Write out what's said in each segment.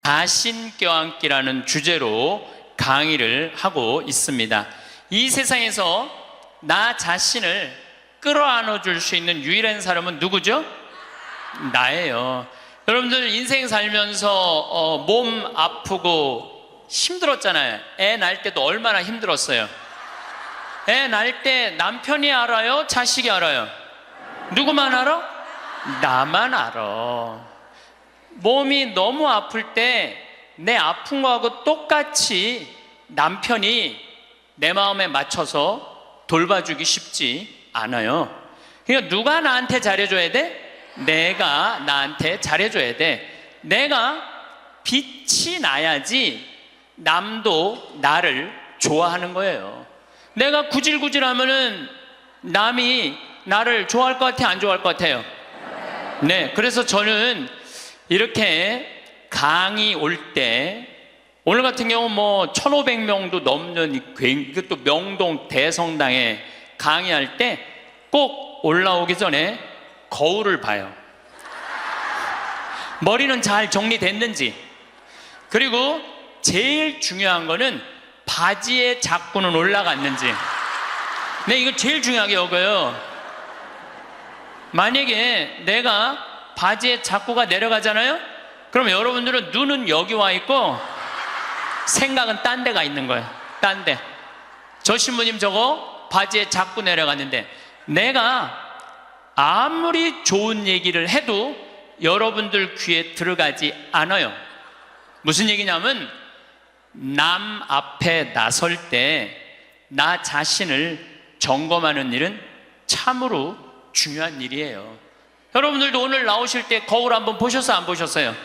자신 껴안기라는 주제로 강의를 하고 있습니다. 이 세상에서 나 자신을 끌어안아 줄 수 있는 유일한 사람은 누구죠? 나예요. 여러분들 인생 살면서 몸 아프고 힘들었잖아요. 애 낳을 때도 얼마나 힘들었어요. 애 낳을 때 남편이 알아요? 자식이 알아요? 누구만 알아? 나만 알아. 몸이 너무 아플 때 내 아픈 거하고 똑같이 남편이 내 마음에 맞춰서 돌봐주기 쉽지 않아요. 그러니까 누가 나한테 잘해줘야 돼? 내가 나한테 잘해줘야 돼. 내가 빛이 나야지 남도 나를 좋아하는 거예요. 내가 구질구질하면은 남이 나를 좋아할 것 같아, 안 좋아할 것 같아요? 네, 그래서 저는 이렇게 강의 올 때, 오늘 같은 경우 뭐 1,500명도 넘는 또 명동 대성당에 강의할 때 꼭 올라오기 전에 거울을 봐요. 머리는 잘 정리됐는지. 그리고 제일 중요한 거는 바지에 자꾸는 올라갔는지. 네, 이거 제일 중요하게 여겨요. 만약에 내가 바지에 자꾸가 내려가잖아요? 그럼 여러분들은 눈은 여기 와 있고 생각은 딴 데가 있는 거예요. 딴 데. 저 신부님 저거 바지에 자꾸 내려갔는데, 내가 아무리 좋은 얘기를 해도 여러분들 귀에 들어가지 않아요. 무슨 얘기냐면, 남 앞에 나설 때 나 자신을 점검하는 일은 참으로 중요한 일이에요. 여러분들도 오늘 나오실 때 거울 한번 보셨어요? 안 보셨어요?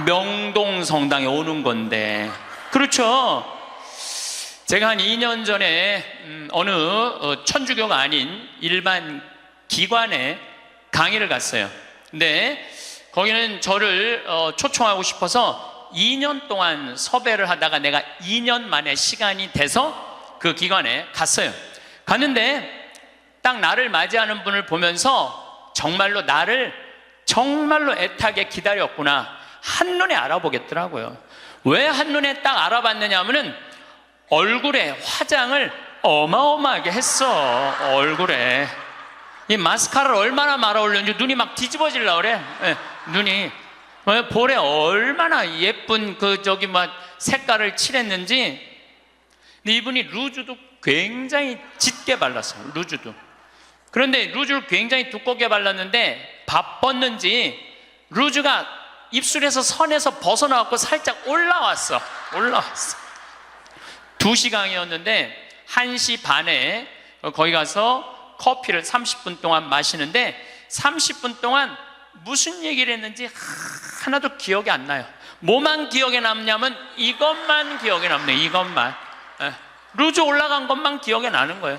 명동 성당에 오는 건데. 그렇죠? 제가 한 2년 전에 어느 천주교가 아닌 일반 기관에 강의를 갔어요. 근데 거기는 저를 초청하고 싶어서 2년 동안 섭외를 하다가 내가 2년 만에 시간이 돼서 그 기관에 갔어요. 갔는데 딱 나를 맞이하는 분을 보면서 정말로 나를 정말로 애타게 기다렸구나, 한눈에 알아보겠더라고요. 왜 한눈에 딱 알아봤느냐 하면은 얼굴에 화장을 어마어마하게 했어. 얼굴에 이 마스카라를 얼마나 말아 올렸는지 눈이 막 뒤집어지려고 그래. 네, 눈이 볼에 얼마나 예쁜 색깔을 칠했는지. 근데 이분이 루즈도 굉장히 짙게 발랐어요. 루즈도. 그런데 루즈를 굉장히 두껍게 발랐는데 바빴는지 루즈가 입술에서 선에서 벗어나갖고 살짝 올라왔어. 2시 강의였는데 1시 반에 거기 가서 커피를 30분 동안 마시는데 30분 동안 무슨 얘기를 했는지 하나도 기억이 안 나요. 뭐만 기억에 남냐면 이것만 기억에 남네. 이것만. 루즈 올라간 것만 기억에 나는 거예요.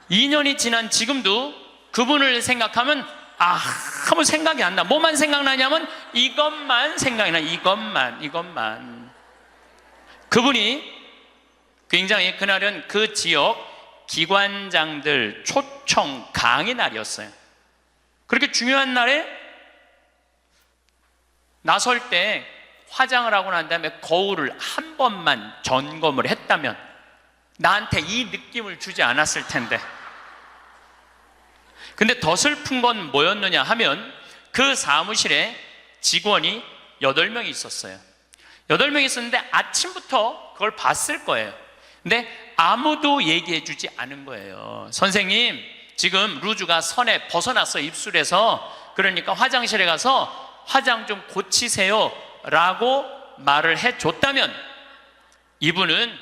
2년이 지난 지금도 그분을 생각하면 아무 생각이 안 나. 뭐만 생각나냐면 이것만 생각이 나. 이것만. 그분이 굉장히 그날은 그 지역 기관장들 초청 강의 날이었어요. 그렇게 중요한 날에 나설 때 화장을 하고 난 다음에 거울을 한 번만 점검을 했다면 나한테 이 느낌을 주지 않았을 텐데. 근데 더 슬픈 건 뭐였느냐 하면 그 사무실에 직원이 8명이 있었어요. 8명이 있었는데 아침부터 그걸 봤을 거예요. 근데 아무도 얘기해 주지 않은 거예요. 선생님, 지금 루즈가 선에 벗어났어, 입술에서. 그러니까 화장실에 가서 화장 좀 고치세요 라고 말을 해줬다면 이분은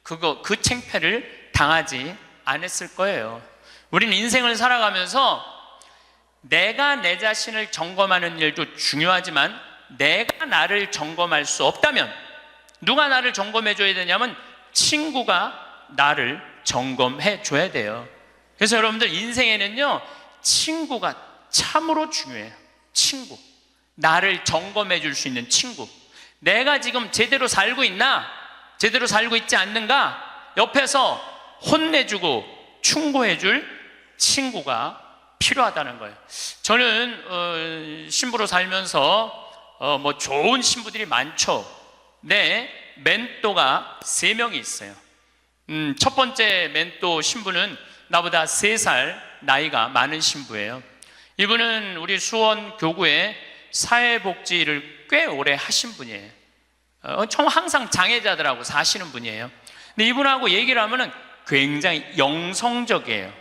그 창피를 당하지 않았을 거예요. 우리는 인생을 살아가면서 내가 내 자신을 점검하는 일도 중요하지만 내가 나를 점검할 수 없다면 누가 나를 점검해 줘야 되냐면 친구가 나를 점검해 줘야 돼요. 그래서 여러분들 인생에는요, 친구가 참으로 중요해요. 친구. 나를 점검해 줄 수 있는 친구. 내가 지금 제대로 살고 있나? 제대로 살고 있지 않는가? 옆에서 혼내주고 충고해 줄 친구가 필요하다는 거예요. 저는 신부로 살면서 뭐 좋은 신부들이 많죠. 내 멘토가 3명이 있어요. 첫 번째 멘토 신부는 나보다 3살 나이가 많은 신부예요. 이분은 우리 수원 교구에 사회복지를 꽤 오래 하신 분이에요. 항상 장애자들하고 사시는 분이에요. 근데 이분하고 얘기를 하면은 굉장히 영성적이에요.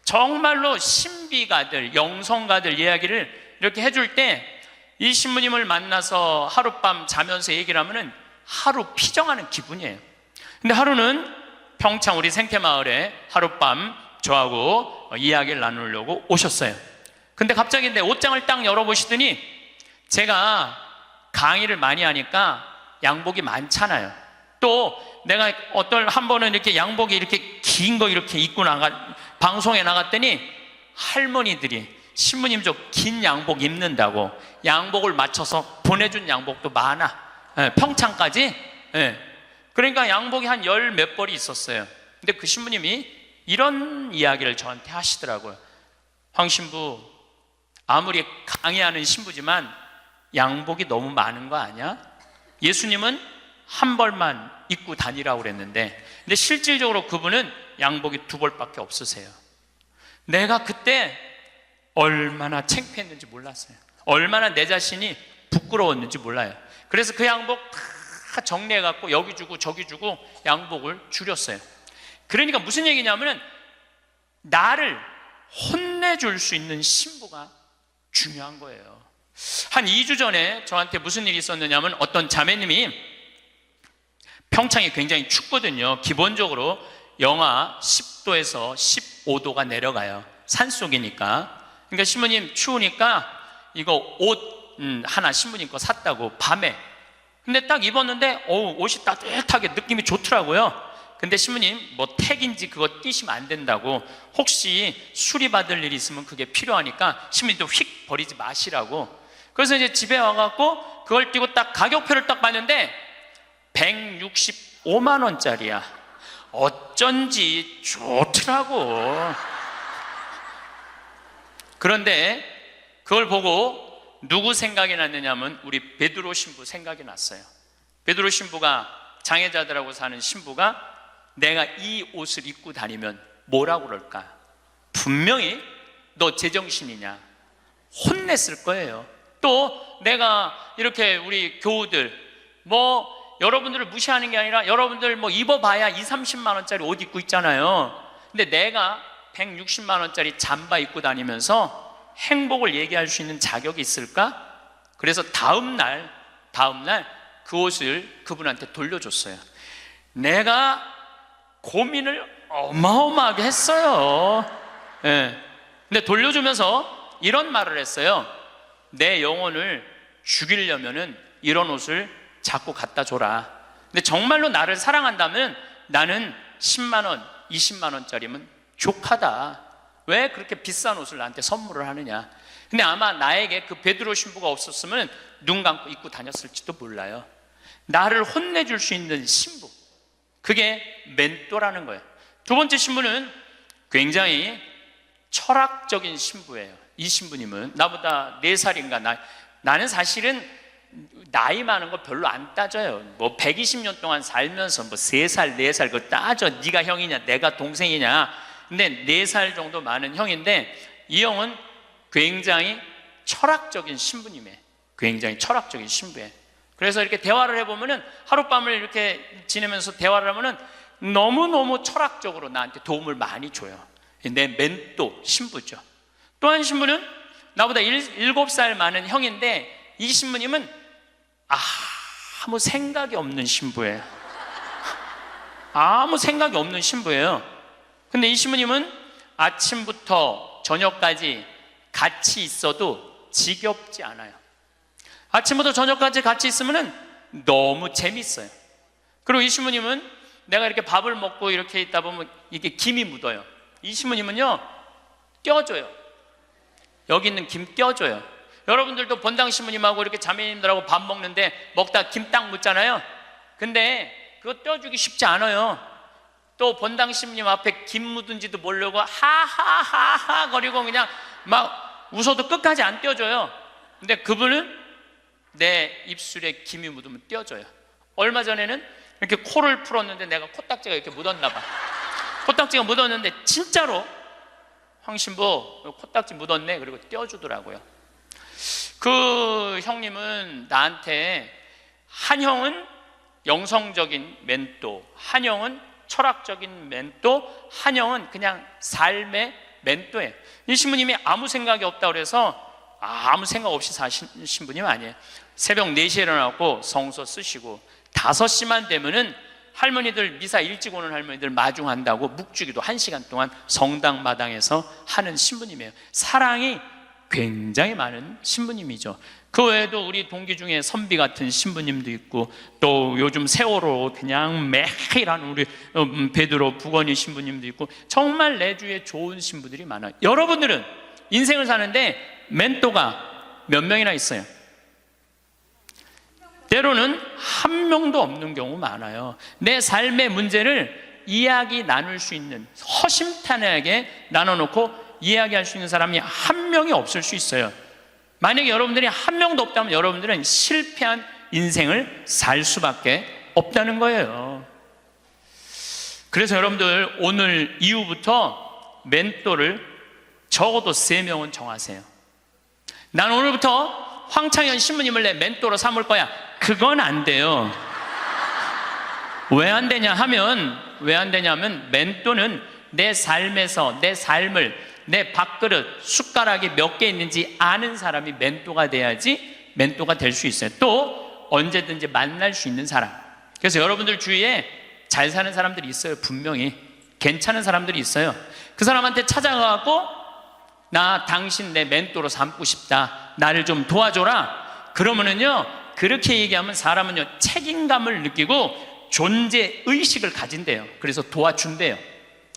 정말로 신비가들, 영성가들 이야기를 이렇게 해줄 때 이 신부님을 만나서 하룻밤 자면서 얘기를 하면은 하루 피정하는 기분이에요. 근데 하루는 평창 우리 생태마을에 하룻밤 저하고 이야기를 나누려고 오셨어요. 근데 갑자기 내 옷장을 딱 열어보시더니 제가 강의를 많이 하니까 양복이 많잖아요. 또 내가 한 번은 이렇게 양복이 이렇게 긴 거 이렇게 입고 방송에 나갔더니 할머니들이 신부님 저 긴 양복 입는다고 양복을 맞춰서 보내준 양복도 많아. 평창까지. 그러니까 양복이 한 10몇 벌이 있었어요. 근데 그 신부님이 이런 이야기를 저한테 하시더라고요. 황 신부, 아무리 강의하는 신부지만 양복이 너무 많은 거 아니야? 예수님은 한 벌만 입고 다니라고 그랬는데, 근데 실질적으로 그분은 양복이 2벌밖에 없으세요. 내가 그때 얼마나 창피했는지 몰랐어요. 얼마나 내 자신이 부끄러웠는지 몰라요. 그래서 그 양복 다 정리해갖고 여기 주고 저기 주고 양복을 줄였어요. 그러니까 무슨 얘기냐면은 나를 혼내줄 수 있는 신부가 중요한 거예요. 한 2주 전에 저한테 무슨 일이 있었느냐면 어떤 자매님이, 평창이 굉장히 춥거든요. 기본적으로 영하 10도에서 15도가 내려가요. 산속이니까. 그러니까 신부님 추우니까 이거 옷 하나 신부님 거 샀다고 밤에. 근데 딱 입었는데 옷이 따뜻하게 느낌이 좋더라고요. 근데 신부님 뭐 택인지 그거 띄시면 안 된다고, 혹시 수리받을 일이 있으면 그게 필요하니까 신부님도 휙 버리지 마시라고. 그래서 이제 집에 와갖고 그걸 띄고 딱 가격표를 딱 봤는데 165만 원짜리야. 어쩐지 좋더라고. 그런데 그걸 보고 누구 생각이 났느냐면 우리 베드로 신부 생각이 났어요. 베드로 신부가, 장애자들하고 사는 신부가 내가 이 옷을 입고 다니면 뭐라고 그럴까? 분명히 너 제정신이냐 혼냈을 거예요. 또 내가 이렇게 우리 교우들 뭐 여러분들을 무시하는 게 아니라 여러분들 뭐 입어봐야 20-30만 원짜리 옷 입고 있잖아요. 근데 내가 160만 원짜리 잠바 입고 다니면서 행복을 얘기할 수 있는 자격이 있을까? 그래서 다음날 그 옷을 그분한테 돌려줬어요. 내가 고민을 어마어마하게 했어요. 근데 돌려주면서 이런 말을 했어요. 내 영혼을 죽이려면은 이런 옷을 자꾸 갖다 줘라. 근데 정말로 나를 사랑한다면 나는 10만 원, 20만 원짜리면 족하다. 왜 그렇게 비싼 옷을 나한테 선물을 하느냐. 근데 아마 나에게 그 베드로 신부가 없었으면 눈 감고 입고 다녔을지도 몰라요. 나를 혼내줄 수 있는 신부, 그게 멘토라는 거예요. 두 번째 신부는 굉장히 철학적인 신부예요. 이 신부님은 나보다 4살인가 나는 사실은 나이 많은 거 별로 안 따져요. 뭐 120년 동안 살면서 뭐 3살, 4살 그거 따져. 네가 형이냐 내가 동생이냐. 근데 4살 정도 많은 형인데 이 형은 굉장히 철학적인 신부님이에요. 굉장히 철학적인 신부예요. 그래서 이렇게 대화를 해보면은 하룻밤을 이렇게 지내면서 대화를 하면은 너무너무 철학적으로 나한테 도움을 많이 줘요. 내 멘토 신부죠. 또 한 신부는 나보다 7살 많은 형인데 이 신부님은 아무 생각이 없는 신부예요. 아무 생각이 없는 신부예요. 근데 이 신부님은 아침부터 저녁까지 같이 있어도 지겹지 않아요. 아침부터 저녁까지 같이 있으면 너무 재밌어요. 그리고 이 신부님은 내가 이렇게 밥을 먹고 이렇게 있다 보면 이게 김이 묻어요. 이 신부님은요 떼어줘요. 여기 있는 김 떼어줘요. 여러분들도 본당 신부님하고 이렇게 자매님들하고 밥 먹는데 먹다 김 딱 묻잖아요. 근데 그거 떼어주기 쉽지 않아요. 또 본당 신부님 앞에 김 묻은지도 모르고 하하하하 거리고 그냥 막 웃어도 끝까지 안 떼어줘요. 근데 그분은 내 입술에 김이 묻으면 떼어져요. 얼마 전에는 이렇게 코를 풀었는데 내가 코딱지가 이렇게 묻었나 봐. 코딱지가 묻었는데 진짜로 황 신부 코딱지 묻었네, 그리고 떼어주더라고요. 그 형님은 나한테 한형은 영성적인 멘토, 한형은 철학적인 멘토, 한형은 그냥 삶의 멘토예요. 이 신부님이 아무 생각이 없다고 그래서 아무 생각 없이 사신 신부님 아니에요. 새벽 4시에 일어나고 성서 쓰시고 5시만 되면은 할머니들, 미사 일찍 오는 할머니들 마중한다고 묵주기도 1시간 동안 성당 마당에서 하는 신부님이에요. 사랑이 굉장히 많은 신부님이죠. 그 외에도 우리 동기 중에 선비 같은 신부님도 있고, 또 요즘 세월호 그냥 매일 하는 우리 베드로 부건이 신부님도 있고, 정말 내 주위에 좋은 신부들이 많아요. 여러분들은 인생을 사는데 멘토가 몇 명이나 있어요? 때로는 한 명도 없는 경우 많아요. 내 삶의 문제를 이야기 나눌 수 있는, 허심탄회하게 나눠놓고 이야기할 수 있는 사람이 한 명이 없을 수 있어요. 만약에 여러분들이 한 명도 없다면 여러분들은 실패한 인생을 살 수밖에 없다는 거예요. 그래서 여러분들 오늘 이후부터 멘토를 적어도 3명은 정하세요. 난 오늘부터 황창현 신부님을 내 멘토로 삼을 거야. 그건 안 돼요. 왜 안 되냐면 멘토는 내 삶에서 내 삶을, 내 밥그릇, 숟가락이 몇 개 있는지 아는 사람이 멘토가 돼야지 멘토가 될 수 있어요. 또 언제든지 만날 수 있는 사람. 그래서 여러분들 주위에 잘 사는 사람들이 있어요. 분명히 괜찮은 사람들이 있어요. 그 사람한테 찾아가고 나 당신 내 멘토로 삼고 싶다, 나를 좀 도와줘라. 그러면은요, 그렇게 얘기하면 사람은요 책임감을 느끼고 존재의식을 가진대요. 그래서 도와준대요.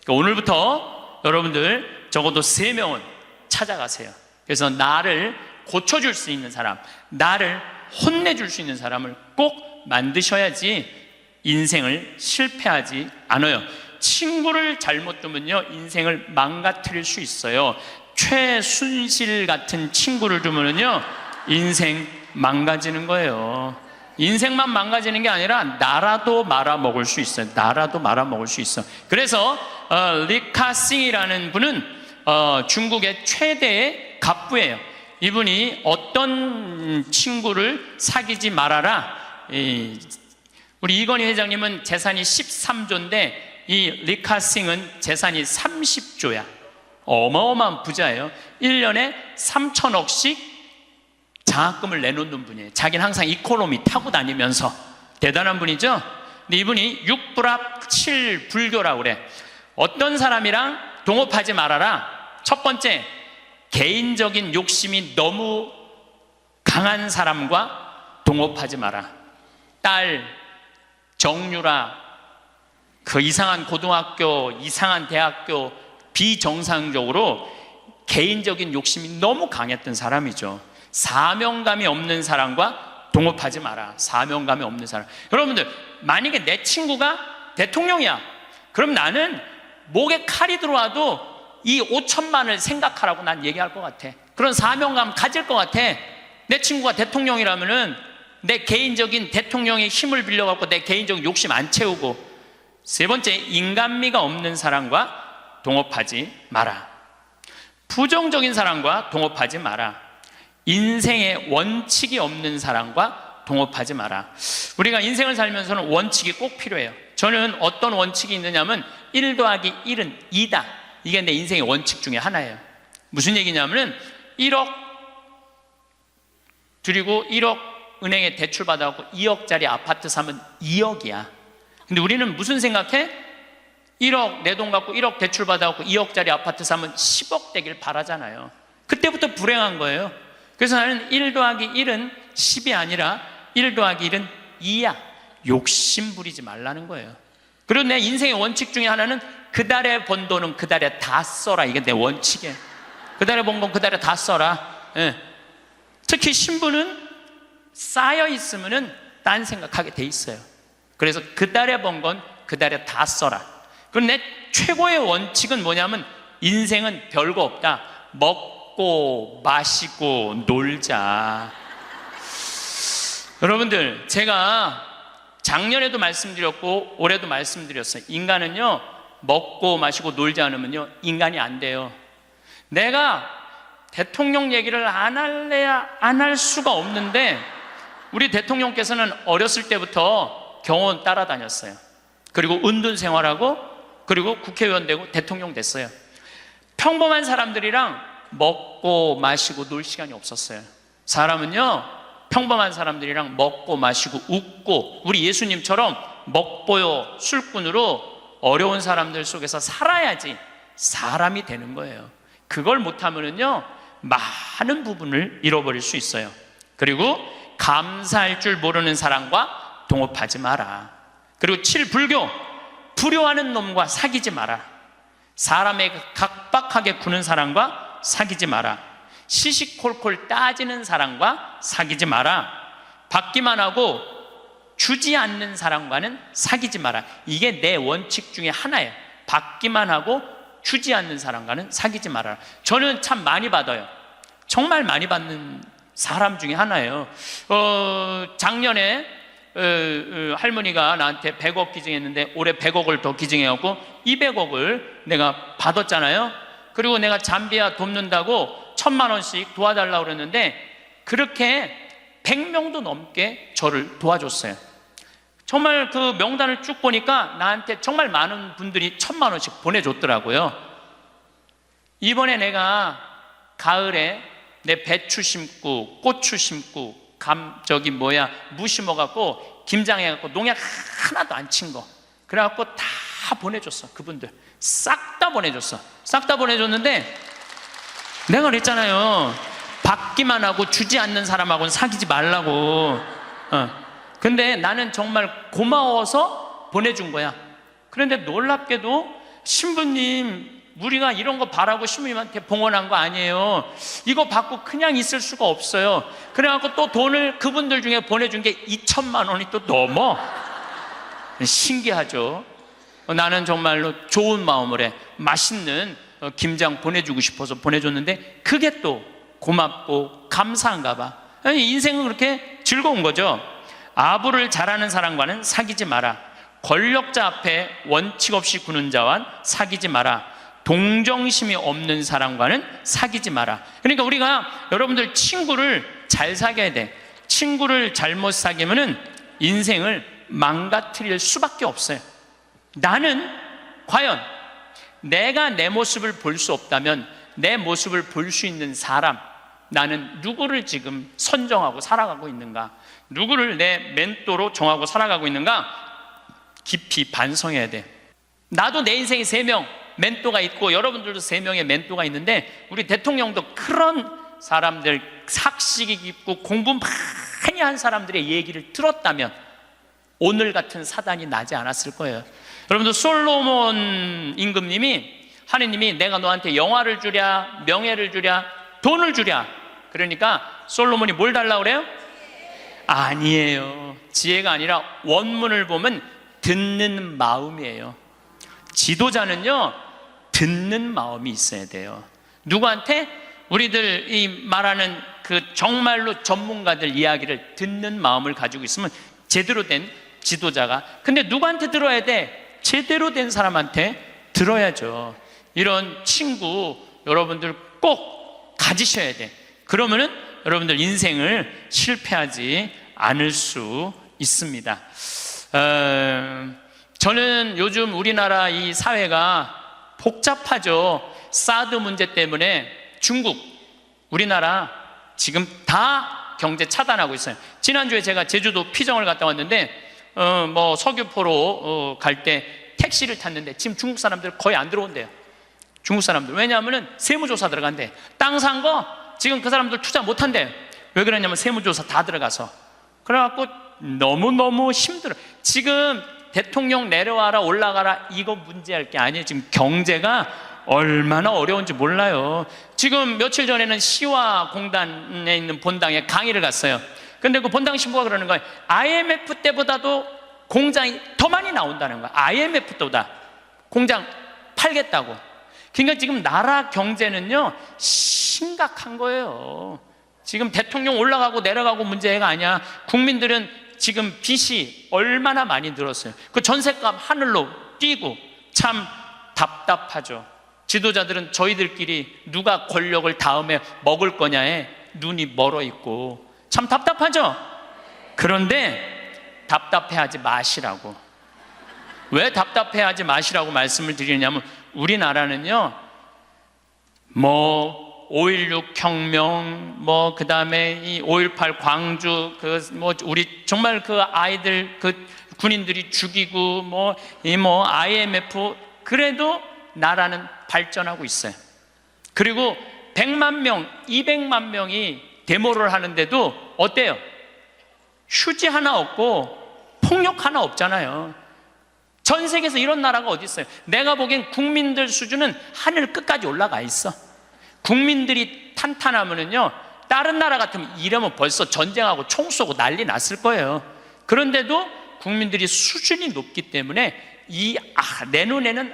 그러니까 오늘부터 여러분들 적어도 3명은 찾아가세요. 그래서 나를 고쳐줄 수 있는 사람, 나를 혼내줄 수 있는 사람을 꼭 만드셔야지 인생을 실패하지 않아요. 친구를 잘못 두면요 인생을 망가뜨릴 수 있어요. 최순실 같은 친구를 두면요 인생 망가지는 거예요. 인생만 망가지는 게 아니라 나라도 말아먹을 수 있어요. 나라도 말아먹을 수 있어. 그래서 리카싱이라는 분은 중국의 최대의 갑부예요. 이분이 어떤 친구를 사귀지 말아라. 우리 이건희 회장님은 재산이 13조인데 이 리카싱은 재산이 30조야. 어마어마한 부자예요. 1년에 3천억씩 장학금을 내놓는 분이에요. 자기는 항상 이코노미 타고 다니면서. 대단한 분이죠. 근데 이분이 6불합 7불교라고 그래. 어떤 사람이랑 동업하지 말아라. 첫 번째, 개인적인 욕심이 너무 강한 사람과 동업하지 마라. 딸 정유라, 그 이상한 고등학교, 이상한 대학교, 비정상적으로 개인적인 욕심이 너무 강했던 사람이죠. 사명감이 없는 사람과 동업하지 마라. 사명감이 없는 사람. 여러분들, 만약에 내 친구가 대통령이야. 그럼 나는 목에 칼이 들어와도 이 5천만을 생각하라고 난 얘기할 것 같아. 그런 사명감 가질 것 같아. 내 친구가 대통령이라면은 내 개인적인 대통령의 힘을 빌려갖고 내 개인적인 욕심 안 채우고. 3번째, 인간미가 없는 사람과 동업하지 마라. 부정적인 사람과 동업하지 마라. 인생에 원칙이 없는 사람과 동업하지 마라. 우리가 인생을 살면서는 원칙이 꼭 필요해요. 저는 어떤 원칙이 있느냐면 1 더하기 1은 2다. 이게 내 인생의 원칙 중에 하나예요. 무슨 얘기냐면은 1억 드리고 1억 은행에 대출 받아갖고 2억짜리 아파트 사면 2억이야. 근데 우리는 무슨 생각해? 1억 내 돈 갖고 1억 대출 받아갖고 2억짜리 아파트 사면 10억 되길 바라잖아요. 그때부터 불행한 거예요. 그래서 나는 1 더하기 1은 10이 아니라 1 더하기 1은 2야. 욕심 부리지 말라는 거예요. 그리고 내 인생의 원칙 중에 하나는 그 달에 번 돈은 그 달에 다 써라. 이게 내 원칙이에요. 그 달에 번 건 그 달에 다 써라. 예. 특히 신부는 쌓여 있으면은 딴 생각하게 돼 있어요. 그래서 그 달에 번 건 그 달에 다 써라. 그럼 내 최고의 원칙은 뭐냐면 인생은 별거 없다. 먹고 마시고 놀자. 여러분들, 제가 작년에도 말씀드렸고 올해도 말씀드렸어요. 인간은요, 먹고 마시고 놀지 않으면요 인간이 안 돼요. 내가 대통령 얘기를 안 할래야 안 할 수가 없는데, 우리 대통령께서는 어렸을 때부터 경호원 따라다녔어요. 그리고 은둔 생활하고, 그리고 국회의원 되고 대통령 됐어요. 평범한 사람들이랑 먹고 마시고 놀 시간이 없었어요. 사람은요, 평범한 사람들이랑 먹고 마시고 웃고, 우리 예수님처럼 먹보요 술꾼으로 어려운 사람들 속에서 살아야지 사람이 되는 거예요. 그걸 못하면요 많은 부분을 잃어버릴 수 있어요. 그리고 감사할 줄 모르는 사람과 동업하지 마라. 그리고 7. 불교, 불효하는 놈과 사귀지 마라. 사람에게 각박하게 구는 사람과 사귀지 마라. 시시콜콜 따지는 사람과 사귀지 마라. 받기만 하고 주지 않는 사람과는 사귀지 마라. 이게 내 원칙 중에 하나예요. 받기만 하고 주지 않는 사람과는 사귀지 마라. 저는 참 많이 받아요. 정말 많이 받는 사람 중에 하나예요. 작년에 할머니가 나한테 100억 기증했는데 올해 100억을 더 기증해갖고 200억을 내가 받았잖아요. 그리고 내가 잠비아 돕는다고 1000만 원씩 도와달라고 그랬는데 그렇게 100명도 넘게 저를 도와줬어요. 정말 그 명단을 쭉 보니까 나한테 정말 많은 분들이 1000만 원씩 보내줬더라고요. 이번에 내가 가을에 내 배추 심고 고추 심고 무 심어갖고 김장해갖고 농약 하나도 안 친 거, 그래갖고 다 보내줬어. 그분들 싹 다 보내줬어. 싹 다 보내줬는데 내가 그랬잖아요. 받기만 하고 주지 않는 사람하고는 사귀지 말라고. 근데 나는 정말 고마워서 보내준 거야. 그런데 놀랍게도 신부님, 우리가 이런 거 바라고 신부님한테 봉헌한 거 아니에요. 이거 받고 그냥 있을 수가 없어요. 그래갖고 또 돈을 그분들 중에 보내준 게 2천만 원이 또 넘어. 신기하죠. 나는 정말로 좋은 마음으로 해. 맛있는 김장 보내주고 싶어서 보내줬는데 그게 또 고맙고 감사한가 봐. 인생은 그렇게 즐거운 거죠. 아부를 잘하는 사람과는 사귀지 마라. 권력자 앞에 원칙 없이 구는 자와 사귀지 마라. 동정심이 없는 사람과는 사귀지 마라. 그러니까 우리가 여러분들 친구를 잘 사귀어야 돼. 친구를 잘못 사귀면은 인생을 망가뜨릴 수밖에 없어요. 나는 과연 내가 내 모습을 볼 수 없다면 내 모습을 볼 수 있는 사람, 나는 누구를 지금 선정하고 살아가고 있는가? 누구를 내 멘토로 정하고 살아가고 있는가? 깊이 반성해야 돼. 나도 내 인생에 3명 멘토가 있고 여러분들도 3명의 멘토가 있는데, 우리 대통령도 그런 사람들, 학식이 깊고 공부 많이 한 사람들의 얘기를 들었다면 오늘 같은 사단이 나지 않았을 거예요. 여러분들, 솔로몬 임금님이, 하느님이 내가 너한테 영화를 주랴, 명예를 주랴, 돈을 주랴. 그러니까 솔로몬이 뭘 달라고 그래요? 아니에요. 지혜가 아니라 원문을 보면 듣는 마음이에요. 지도자는요, 듣는 마음이 있어야 돼요. 누구한테? 우리들 이 말하는 그 정말로 전문가들 이야기를 듣는 마음을 가지고 있으면 제대로 된 지도자가. 근데 누구한테 들어야 돼? 제대로 된 사람한테 들어야죠. 이런 친구 여러분들 꼭 가지셔야 돼. 그러면은 여러분들 인생을 실패하지 않을 수 있습니다. 저는 요즘 우리나라 이 사회가 복잡하죠. 사드 문제 때문에 중국, 우리나라 지금 다 경제 차단하고 있어요. 지난주에 제가 제주도 피정을 갔다 왔는데 서귀포로 갈 때 택시를 탔는데 지금 중국 사람들 거의 안 들어온대요. 중국 사람들. 왜냐하면 세무조사 들어간대. 땅 산 거 지금 그 사람들 투자 못 한대. 왜 그러냐면 세무조사 다 들어가서. 그래갖고 너무너무 힘들어. 지금 대통령 내려와라 올라가라 이거 문제할 게 아니에요. 지금 경제가 얼마나 어려운지 몰라요. 지금 며칠 전에는 시와 공단에 있는 본당에 강의를 갔어요. 근데 그 본당 신부가 그러는 거예요. IMF 때보다도 공장이 더 많이 나온다는 거야. IMF 때보다 공장 팔겠다고. 그러니까 지금 나라 경제는요 심각한 거예요. 지금 대통령 올라가고 내려가고 문제가 아니야. 국민들은 지금 빚이 얼마나 많이 늘었어요. 그 전셋값 하늘로 뛰고 참 답답하죠. 지도자들은 저희들끼리 누가 권력을 다음에 먹을 거냐에 눈이 멀어 있고 참 답답하죠. 그런데 답답해하지 마시라고. 왜 답답해하지 마시라고 말씀을 드리냐면, 우리나라는요, 5.16 혁명, 그 다음에 이 5.18 광주, 우리 정말 그 아이들, 그 군인들이 죽이고, IMF, 그래도 나라는 발전하고 있어요. 그리고 100만 명, 200만 명이 데모를 하는데도 어때요? 휴지 하나 없고 폭력 하나 없잖아요. 전 세계에서 이런 나라가 어디 있어요? 내가 보기엔 국민들 수준은 하늘 끝까지 올라가 있어. 국민들이 탄탄하면은요, 다른 나라 같으면 이러면 벌써 전쟁하고 총 쏘고 난리 났을 거예요. 그런데도 국민들이 수준이 높기 때문에 내 눈에는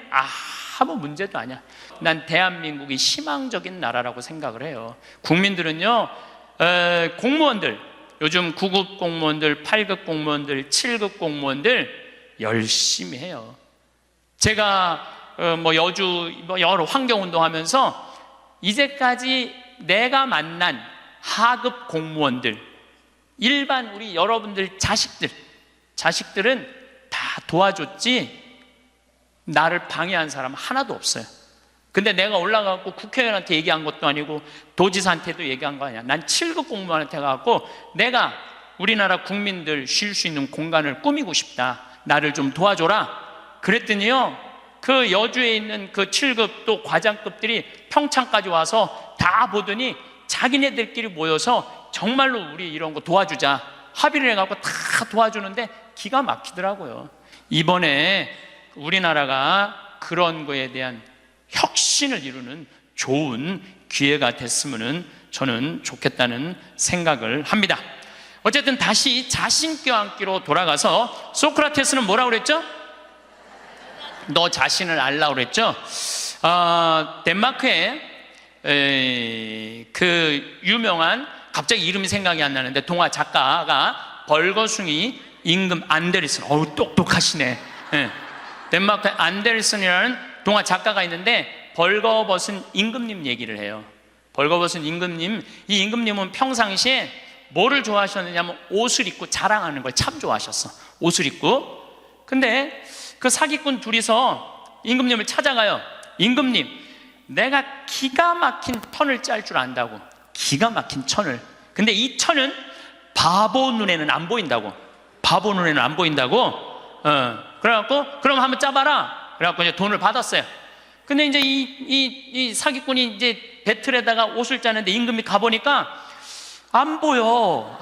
아무 문제도 아니야. 난 대한민국이 희망적인 나라라고 생각을 해요. 국민들은요, 공무원들, 요즘 9급 공무원들, 8급 공무원들, 7급 공무원들 열심히 해요. 제가 여주 여러 환경운동 하면서 이제까지 내가 만난 하급 공무원들, 일반 우리 여러분들 자식들은 다 도와줬지 나를 방해한 사람 하나도 없어요. 근데 내가 올라가고 국회의원한테 얘기한 것도 아니고 도지사한테도 얘기한 거 아니야. 난 7급 공무원한테 가고 내가 우리나라 국민들 쉴 수 있는 공간을 꾸미고 싶다. 나를 좀 도와줘라. 그랬더니요, 그 여주에 있는 그 7급 또 과장급들이 평창까지 와서 다 보더니 자기네들끼리 모여서 정말로 우리 이런 거 도와주자 합의를 해갖고 다 도와주는데 기가 막히더라고요. 이번에 우리나라가 그런 거에 대한 혁신을 이루는 좋은 기회가 됐으면 저는 좋겠다는 생각을 합니다. 어쨌든 다시 자신 껴안기로 돌아가서 소크라테스는 뭐라고 그랬죠? 너 자신을 알라고 그랬죠? 덴마크에 그 유명한, 갑자기 이름이 생각이 안 나는데 동화 작가가 벌거숭이 임금 안데르슨, 똑똑하시네. 덴마크의 안데르슨이라는 동화 작가가 있는데 벌거벗은 임금님 얘기를 해요. 벌거벗은 임금님, 이 임금님은 평상시에 뭐를 좋아하셨느냐면 옷을 입고 자랑하는 걸 참 좋아하셨어. 옷을 입고. 근데 그 사기꾼 둘이서 임금님을 찾아가요. 임금님, 내가 기가 막힌 턴을 짤 줄 안다고. 기가 막힌 천을. 근데 이 천은 바보 눈에는 안 보인다고. 바보 눈에는 안 보인다고. 그래갖고 그럼 한번 짜봐라. 그래갖고 이제 돈을 받았어요. 근데 이제 이 사기꾼이 이제 배틀에다가 옷을 짜는데 임금이 가보니까 안 보여.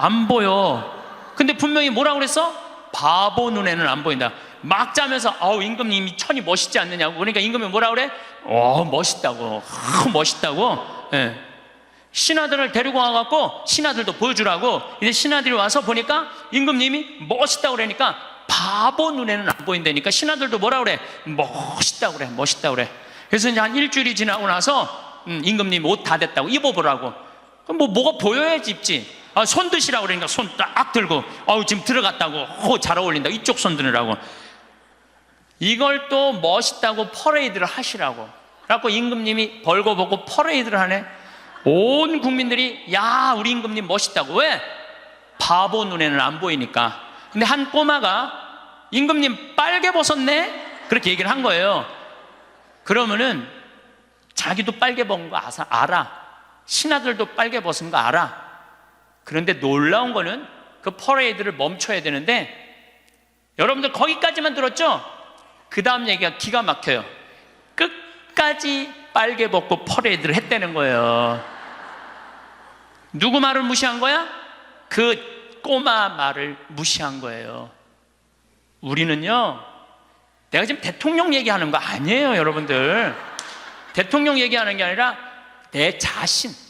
근데 분명히 뭐라고 그랬어? 바보 눈에는 안 보인다. 막 짜면서 임금님 이 천이 멋있지 않느냐고. 그러니까 임금이 뭐라고 그래? 멋있다고. 멋있다고. 예. 신하들을 데리고 와갖고 신하들도 보여주라고. 이제 신하들이 와서 보니까 임금님이 멋있다고 그러니까 바보 눈에는 안 보인다니까 신하들도 뭐라고 그래? 멋있다고 그래. 그래서 이제 한 일주일이 지나고 나서 임금님 옷 다 됐다고 입어보라고. 그럼 뭐가 보여야지 입지. 손 드시라고 그러니까 손 딱 들고 지금 들어갔다고. 잘 어울린다. 이쪽 손 드느라고. 이걸 또 멋있다고 퍼레이드를 하시라고. 그래갖고 임금님이 벌거벗고 퍼레이드를 하네. 온 국민들이 야, 우리 임금님 멋있다고. 왜? 바보 눈에는 안 보이니까. 근데 한 꼬마가 임금님 빨개 벗었네? 그렇게 얘기를 한 거예요. 그러면은 자기도 빨개 벗은 거 알아. 신하들도 빨개 벗은 거 알아. 그런데 놀라운 거는 그 퍼레이드를 멈춰야 되는데, 여러분들 거기까지만 들었죠? 그 다음 얘기가 기가 막혀요. 끝까지 빨개 벗고 퍼레이드를 했다는 거예요. 누구 말을 무시한 거야? 그 꼬마 말을 무시한 거예요. 우리는요, 내가 지금 대통령 얘기하는 거 아니에요, 여러분들. 대통령 얘기하는 게 아니라 내 자신이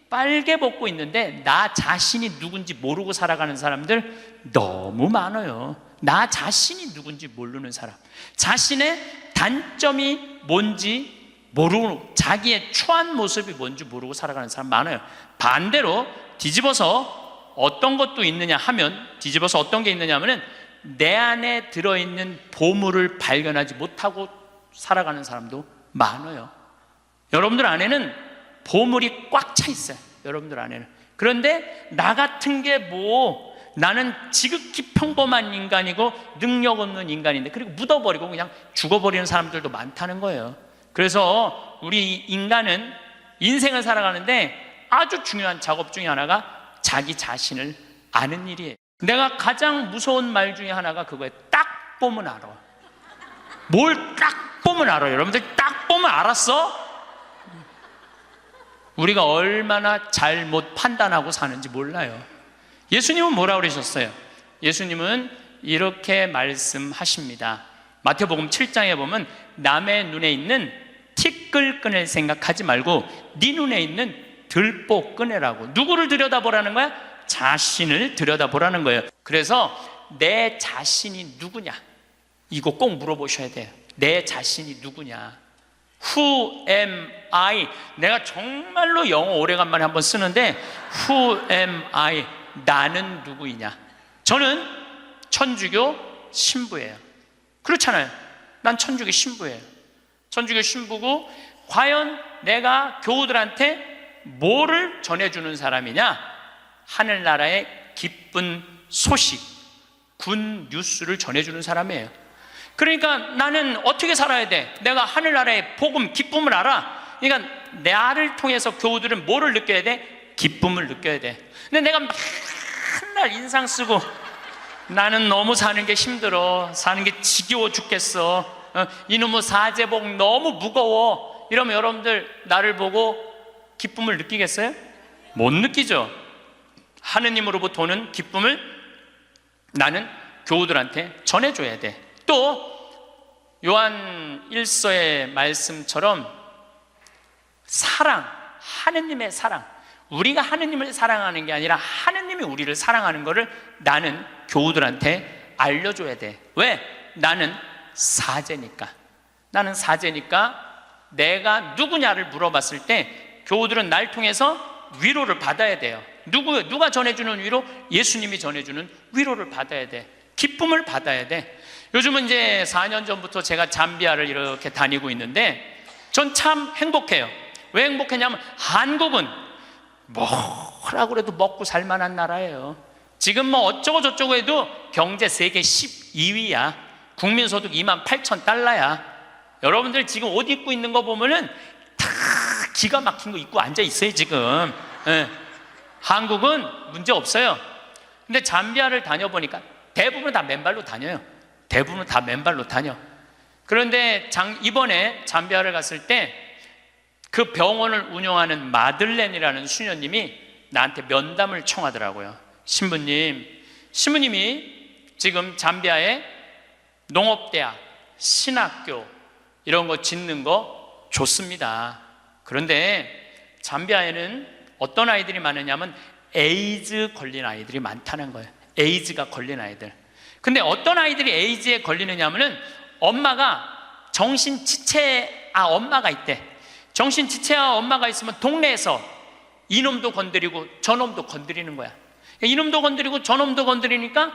빨개 벗고 있는데 나 자신이 누군지 모르고 살아가는 사람들 너무 많아요. 나 자신이 누군지 모르는 사람, 자신의 단점이 뭔지 모르고 자기의 추한 모습이 뭔지 모르고 살아가는 사람 많아요. 반대로 뒤집어서 어떤 것도 있느냐 하면, 뒤집어서 어떤 게 있느냐 하면은 내 안에 들어있는 보물을 발견하지 못하고 살아가는 사람도 많아요. 여러분들 안에는 보물이 꽉 차 있어요. 여러분들 안에는. 그런데 나 같은 게 뭐, 나는 지극히 평범한 인간이고 능력 없는 인간인데, 그리고 묻어버리고 그냥 죽어버리는 사람들도 많다는 거예요. 그래서 우리 인간은 인생을 살아가는데 아주 중요한 작업 중에 하나가 자기 자신을 아는 일이에요. 내가 가장 무서운 말 중에 하나가 그거예요. 딱 보면 알아. 뭘 딱 보면 알아요. 여러분들 딱 보면 알았어? 우리가 얼마나 잘못 판단하고 사는지 몰라요. 예수님은 뭐라고 그러셨어요? 예수님은 이렇게 말씀하십니다. 마태복음 7장에 보면 남의 눈에 있는 티끌 꺼낼 생각하지 말고 네 눈에 있는 들보 꺼내라고. 누구를 들여다보라는 거야? 자신을 들여다보라는 거예요. 그래서 내 자신이 누구냐? 이거 꼭 물어보셔야 돼요. 내 자신이 누구냐? Who am I? 내가 정말로 영어 오래간만에 한번 쓰는데 Who am I? 나는 누구이냐? 저는 천주교 신부예요. 그렇잖아요. 난 천주교 신부예요. 천주교 신부고, 과연 내가 교우들한테 뭐를 전해주는 사람이냐? 하늘나라의 기쁜 소식, 군 뉴스를 전해주는 사람이에요. 그러니까 나는 어떻게 살아야 돼? 내가 하늘나라의 복음, 기쁨을 알아. 그러니까 나를 통해서 교우들은 뭐를 느껴야 돼? 기쁨을 느껴야 돼. 근데 내가 맨날 인상 쓰고 나는 너무 사는 게 힘들어, 사는 게 지겨워 죽겠어, 이놈의 사제복 너무 무거워, 이러면 여러분들 나를 보고 기쁨을 느끼겠어요? 못 느끼죠. 하느님으로부터 오는 기쁨을 나는 교우들한테 전해줘야 돼. 또 요한 1서의 말씀처럼 사랑, 하느님의 사랑, 우리가 하느님을 사랑하는 게 아니라 하느님이 우리를 사랑하는 것을 나는 교우들한테 알려줘야 돼. 왜? 나는 사제니까. 나는 사제니까 내가 누구냐를 물어봤을 때 교우들은 날 통해서 위로를 받아야 돼요. 누가 전해주는 위로? 예수님이 전해주는 위로를 받아야 돼. 기쁨을 받아야 돼. 요즘은 이제 4년 전부터 제가 잠비아를 이렇게 다니고 있는데 전 참 행복해요. 왜 행복했냐면 한국은 뭐라고 해도 먹고 살만한 나라예요. 지금 뭐 어쩌고 저쩌고 해도 경제 세계 12위야. 국민소득 28,000달러야. 여러분들 지금 옷 입고 있는 거 보면은 다 기가 막힌 거 입고 앉아 있어요 지금. 네. 한국은 문제 없어요. 근데 잠비아를 다녀보니까 대부분 다 맨발로 다녀요. 대부분 다 맨발로 다녀. 그런데 이번에 잠비아를 갔을 때 그 병원을 운영하는 마들렌이라는 수녀님이 나한테 면담을 청하더라고요. 신부님이 지금 잠비아에 농업대학, 신학교 이런 거 짓는 거 좋습니다. 그런데 잠비아에는 어떤 아이들이 많으냐면 에이즈 걸린 아이들이 많다는 거예요. 에이즈가 걸린 아이들. 근데 어떤 아이들이 에이즈에 걸리느냐면은 엄마가 엄마가 있대. 정신지체아 엄마가 있으면 동네에서 이놈도 건드리고 저놈도 건드리는 거야. 이놈도 건드리고 저놈도 건드리니까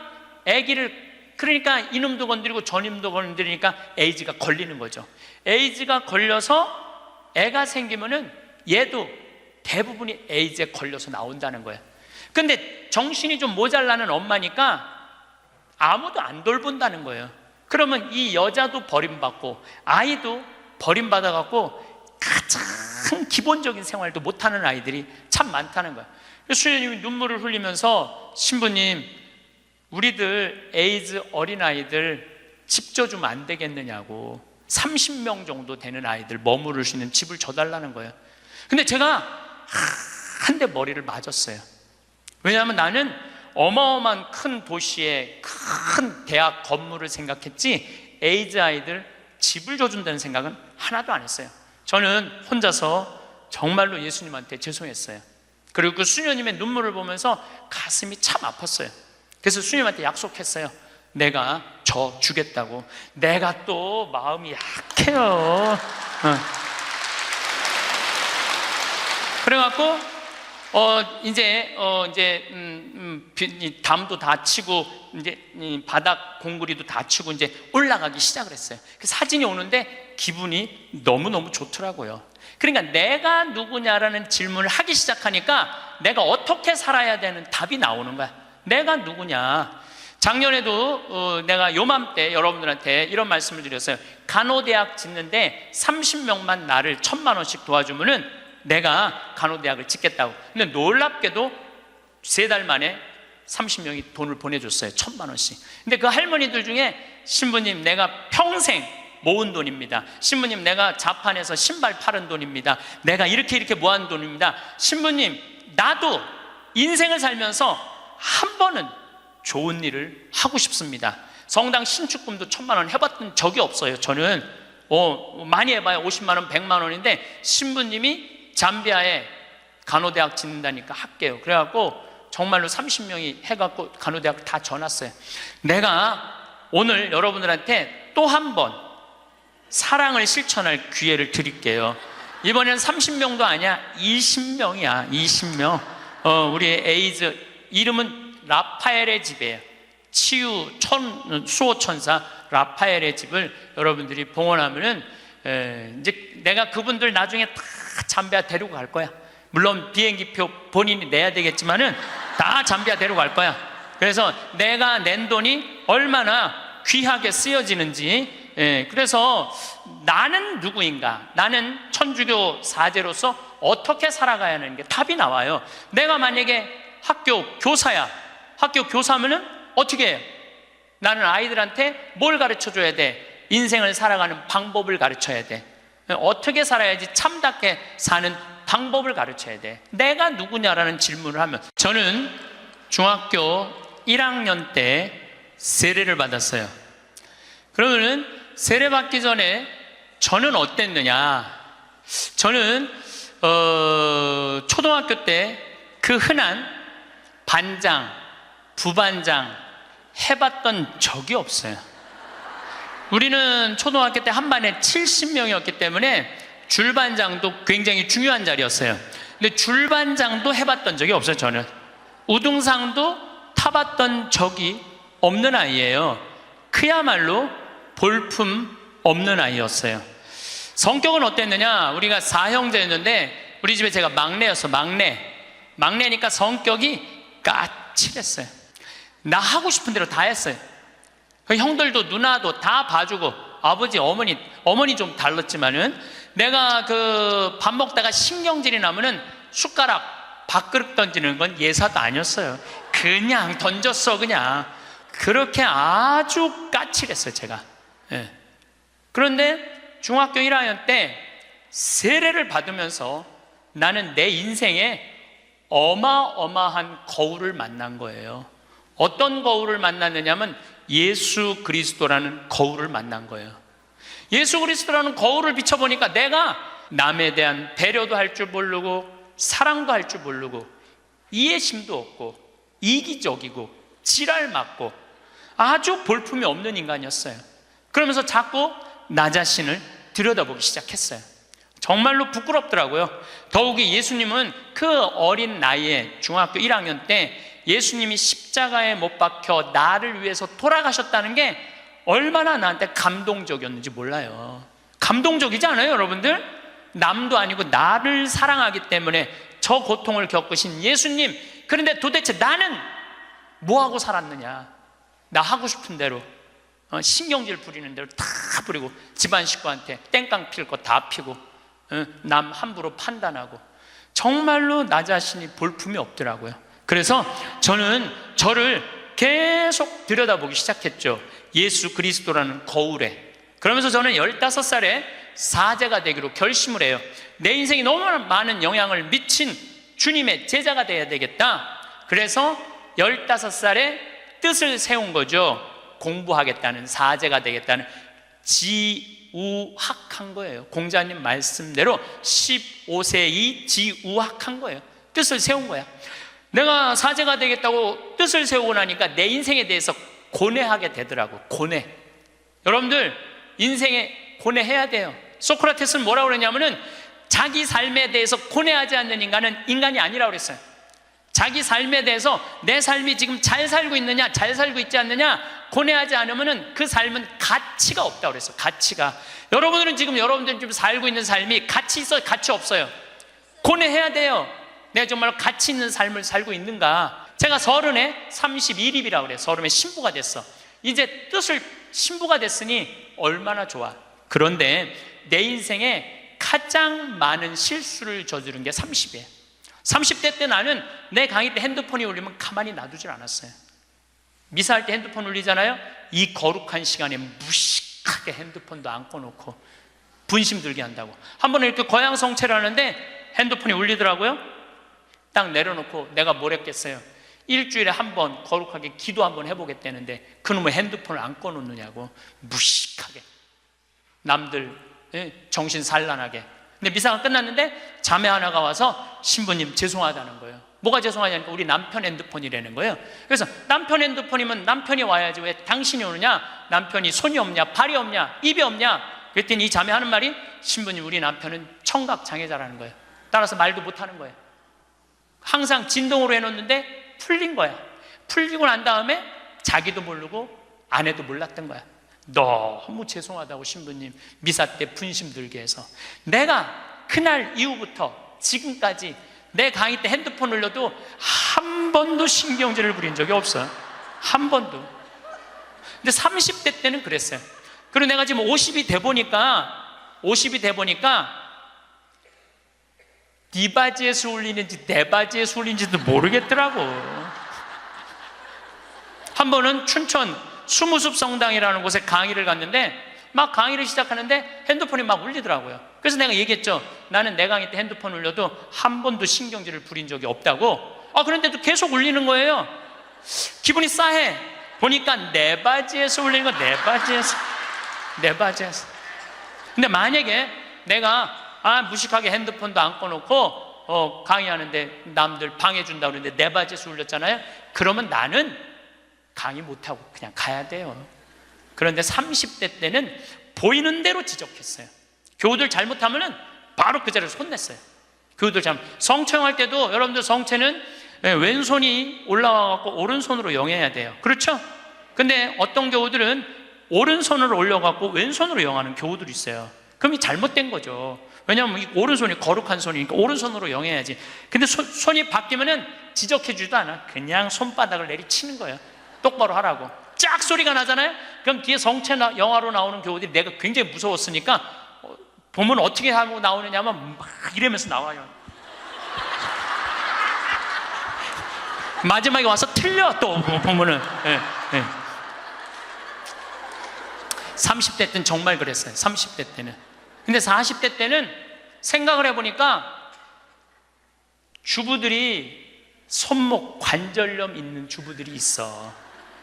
그러니까 이놈도 건드리고 저놈도 건드리니까 에이즈가 걸리는 거죠. 에이즈가 걸려서 애가 생기면은 얘도 대부분이 에이즈에 걸려서 나온다는 거야. 근데 정신이 좀 모자라는 엄마니까 아무도 안 돌본다는 거예요. 그러면 이 여자도 버림받고 아이도 버림받아갖고 가장 기본적인 생활도 못하는 아이들이 참 많다는 거예요. 수녀님이 눈물을 흘리면서 신부님, 우리들 에이즈 어린아이들 집 줘주면 안 되겠느냐고. 30명 정도 되는 아이들 머무를 수 있는 집을 줘달라는 거예요. 근데 제가 한 대 머리를 맞았어요. 왜냐하면 나는 어마어마한 큰 도시의 큰 대학 건물을 생각했지 에이즈 아이들 집을 줘준다는 생각은 하나도 안 했어요. 저는 혼자서 정말로 예수님한테 죄송했어요. 그리고 그 수녀님의 눈물을 보면서 가슴이 참 아팠어요. 그래서 수녀님한테 약속했어요. 내가 저 주겠다고. 내가 또 마음이 약해요. 그래갖고 이제 이 담도 다 치고 이제 이 바닥 공구리도 다 치고 이제 올라가기 시작을 했어요. 그 사진이 오는데 기분이 너무너무 좋더라고요. 그러니까 내가 누구냐라는 질문을 하기 시작하니까 내가 어떻게 살아야 되는 답이 나오는 거야. 내가 누구냐. 작년에도 내가 요맘때 여러분들한테 이런 말씀을 드렸어요. 간호대학 짓는데 30명만 나를 1,000만 원씩 도와주면은 내가 간호대학을 짓겠다고. 근데 놀랍게도 3달 만에 30명이 돈을 보내줬어요. 1,000만 원씩. 근데 그 할머니들 중에 신부님 내가 평생 모은 돈입니다. 신부님 내가 자판에서 신발 팔은 돈입니다. 내가 이렇게 모은 돈입니다. 신부님 나도 인생을 살면서 한 번은 좋은 일을 하고 싶습니다. 성당 신축금도 1,000만 원 해봤던 적이 없어요. 저는 많이 해봐야 50만 원 100만 원인데 신부님이 잠비아에 간호대학 짓는다니까 할게요. 그래갖고 정말로 30명이 해갖고 간호대학을 다 져놨어요. 내가 오늘 여러분들한테 또 한 번 사랑을 실천할 기회를 드릴게요. 이번에는 30명도 아니야. 20명이야 20명. 우리 에이즈 이름은 라파엘의 집이에요. 치유 수호천사 라파엘의 집을 여러분들이 봉헌하면은 이제 내가 그분들 나중에 다 잠비아 데리고 갈 거야. 물론 비행기표 본인이 내야 되겠지만은 다 잠비아 데리고 갈 거야. 그래서 내가 낸 돈이 얼마나 귀하게 쓰여지는지. 그래서 나는 누구인가? 나는 천주교 사제로서 어떻게 살아가야 하는 게 답이 나와요. 내가 만약에 학교 교사야. 학교 교사면은 어떻게 해요? 나는 아이들한테 뭘 가르쳐 줘야 돼? 인생을 살아가는 방법을 가르쳐야 돼. 어떻게 살아야지 참답게 사는 방법을 가르쳐야 돼. 내가 누구냐라는 질문을 하면, 저는 중학교 1학년 때 세례를 받았어요. 그러면은 세례 받기 전에 저는 어땠느냐? 저는 초등학교 때 그 흔한 반장, 부반장 해봤던 적이 없어요. 우리는 초등학교 때 한 반에 70명이었기 때문에 줄반장도 굉장히 중요한 자리였어요. 근데 줄반장도 해봤던 적이 없어요. 저는 우등상도 타봤던 적이 없는 아이예요. 그야말로 볼품 없는 아이였어요. 성격은 어땠느냐? 우리가 4형제였는데 우리 집에 제가 막내였어. 막내니까 성격이 까칠했어요. 나 하고 싶은 대로 다 했어요. 형들도 누나도 다 봐주고, 아버지 어머니 좀 달랐지만은 내가 그 밥 먹다가 신경질이 나면은 숟가락 밥그릇 던지는 건 예사도 아니었어요. 그냥 던졌어. 그냥 그렇게 아주 까칠했어요 제가. 그런데 중학교 1학년 때 세례를 받으면서 나는 내 인생에 어마어마한 거울을 만난 거예요. 어떤 거울을 만났느냐면 예수 그리스도라는 거울을 만난 거예요. 예수 그리스도라는 거울을 비춰보니까 내가 남에 대한 배려도 할 줄 모르고 사랑도 할 줄 모르고 이해심도 없고 이기적이고 지랄 맞고 아주 볼품이 없는 인간이었어요. 그러면서 자꾸 나 자신을 들여다보기 시작했어요. 정말로 부끄럽더라고요. 더욱이 예수님은 그 어린 나이에 중학교 1학년 때 예수님이 십자가에 못 박혀 나를 위해서 돌아가셨다는 게 얼마나 나한테 감동적이었는지 몰라요. 감동적이지 않아요, 여러분들? 남도 아니고 나를 사랑하기 때문에 저 고통을 겪으신 예수님. 그런데 도대체 나는 뭐하고 살았느냐? 나 하고 싶은 대로 신경질 부리는 대로 다 부리고 집안 식구한테 땡깡 필 거 다 피고 남 함부로 판단하고 정말로 나 자신이 볼품이 없더라고요. 그래서 저는 저를 계속 들여다보기 시작했죠. 예수 그리스도라는 거울에. 그러면서 저는 15살에 사제가 되기로 결심을 해요. 내 인생이 너무 많은 영향을 미친 주님의 제자가 돼야 되겠다. 그래서 15살에 뜻을 세운 거죠. 공부하겠다는, 사제가 되겠다는, 지우학한 거예요. 공자님 말씀대로 15세이 지우학한 거예요. 뜻을 세운 거야. 내가 사제가 되겠다고 뜻을 세우고 나니까 내 인생에 대해서 고뇌하게 되더라고. 고뇌. 여러분들 인생에 고뇌해야 돼요. 소크라테스는 뭐라고 그러냐면은 자기 삶에 대해서 고뇌하지 않는 인간은 인간이 아니라고 그랬어요. 자기 삶에 대해서 내 삶이 지금 잘 살고 있느냐, 잘 살고 있지 않느냐 고뇌하지 않으면 그 삶은 가치가 없다고 그랬어요. 가치가. 여러분들은 지금 살고 있는 삶이 가치 있어요, 가치 없어요? 고뇌해야 돼요. 내가 정말 가치 있는 삶을 살고 있는가? 제가 서른에 31입이라고 그래요. 서른에 신부가 됐어. 이제 뜻을 신부가 됐으니 얼마나 좋아. 그런데 내 인생에 가장 많은 실수를 저지른 게 30이에요 30대 때 나는 내 강의 때 핸드폰이 울리면 가만히 놔두질 않았어요. 미사할 때 핸드폰 울리잖아요. 이 거룩한 시간에 무식하게 핸드폰도 안 꺼놓고 분심 들게 한다고. 한 번은 이렇게 거양성체를 하는데 핸드폰이 울리더라고요. 딱 내려놓고 내가 뭘 했겠어요. 일주일에 한 번 거룩하게 기도 한번 해보겠다는데 그놈의 핸드폰을 안 꺼놓느냐고. 무식하게 남들 정신 산란하게. 근데 미사가 끝났는데 자매 하나가 와서 신부님 죄송하다는 거예요. 뭐가 죄송하냐니까 우리 남편 핸드폰이라는 거예요. 그래서 남편 핸드폰이면 남편이 와야지 왜 당신이 오느냐? 남편이 손이 없냐? 발이 없냐? 입이 없냐? 그랬더니 이 자매 하는 말이 신부님 우리 남편은 청각장애자라는 거예요. 따라서 말도 못하는 거예요. 항상 진동으로 해놓는데 풀린 거야. 풀리고 난 다음에 자기도 모르고 아내도 몰랐던 거야. 너무 죄송하다고 신부님 미사 때 분심 들게 해서. 내가 그날 이후부터 지금까지 내 강의 때 핸드폰 울려도 한 번도 신경질을 부린 적이 없어요. 한 번도. 근데 30대 때는 그랬어요. 그리고 내가 지금 50이 돼 보니까 네 바지에서 울리는지 내 바지에서 울리는지도 모르겠더라고. 한 번은 춘천 수무숲 성당이라는 곳에 강의를 갔는데 막 강의를 시작하는데 핸드폰이 막 울리더라고요. 그래서 내가 얘기했죠. 나는 내 강의 때 핸드폰 울려도 한 번도 신경질을 부린 적이 없다고. 그런데도 계속 울리는 거예요. 기분이 싸해. 보니까 내 바지에서 울리는 거. 내 바지에서. 근데 만약에 내가 무식하게 핸드폰도 안 꺼놓고 강의하는데 남들 방해준다고 그러는데 내 바지에서 울렸잖아요. 그러면 나는 강의 못하고 그냥 가야 돼요. 그런데 30대 때는 보이는 대로 지적했어요. 교우들 잘못하면은 바로 그 자리에서 혼냈어요. 교우들 성체할 때도 여러분들 성체는 왼손이 올라와갖고 오른손으로 영해야 돼요. 그렇죠? 근데 어떤 교우들은 오른손으로 올려갖고 왼손으로 영하는 교우들이 있어요. 그럼 이 잘못된 거죠. 왜냐하면 이 오른손이 거룩한 손이니까 오른손으로 영해야지. 근데 손이 바뀌면은 지적해주지도 않아. 그냥 손바닥을 내리치는 거예요. 똑바로 하라고. 쫙 소리가 나잖아요. 그럼 뒤에 성체 영화로 나오는 교우들이 내가 굉장히 무서웠으니까 보면 어떻게 하고 나오느냐면 막 이러면서 나와요. 마지막에 와서 틀려 또 보면은. 30대 때는 정말 그랬어요. 30대 때는. 근데 40대 때는 생각을 해보니까 주부들이 손목 관절염 있는 주부들이 있어.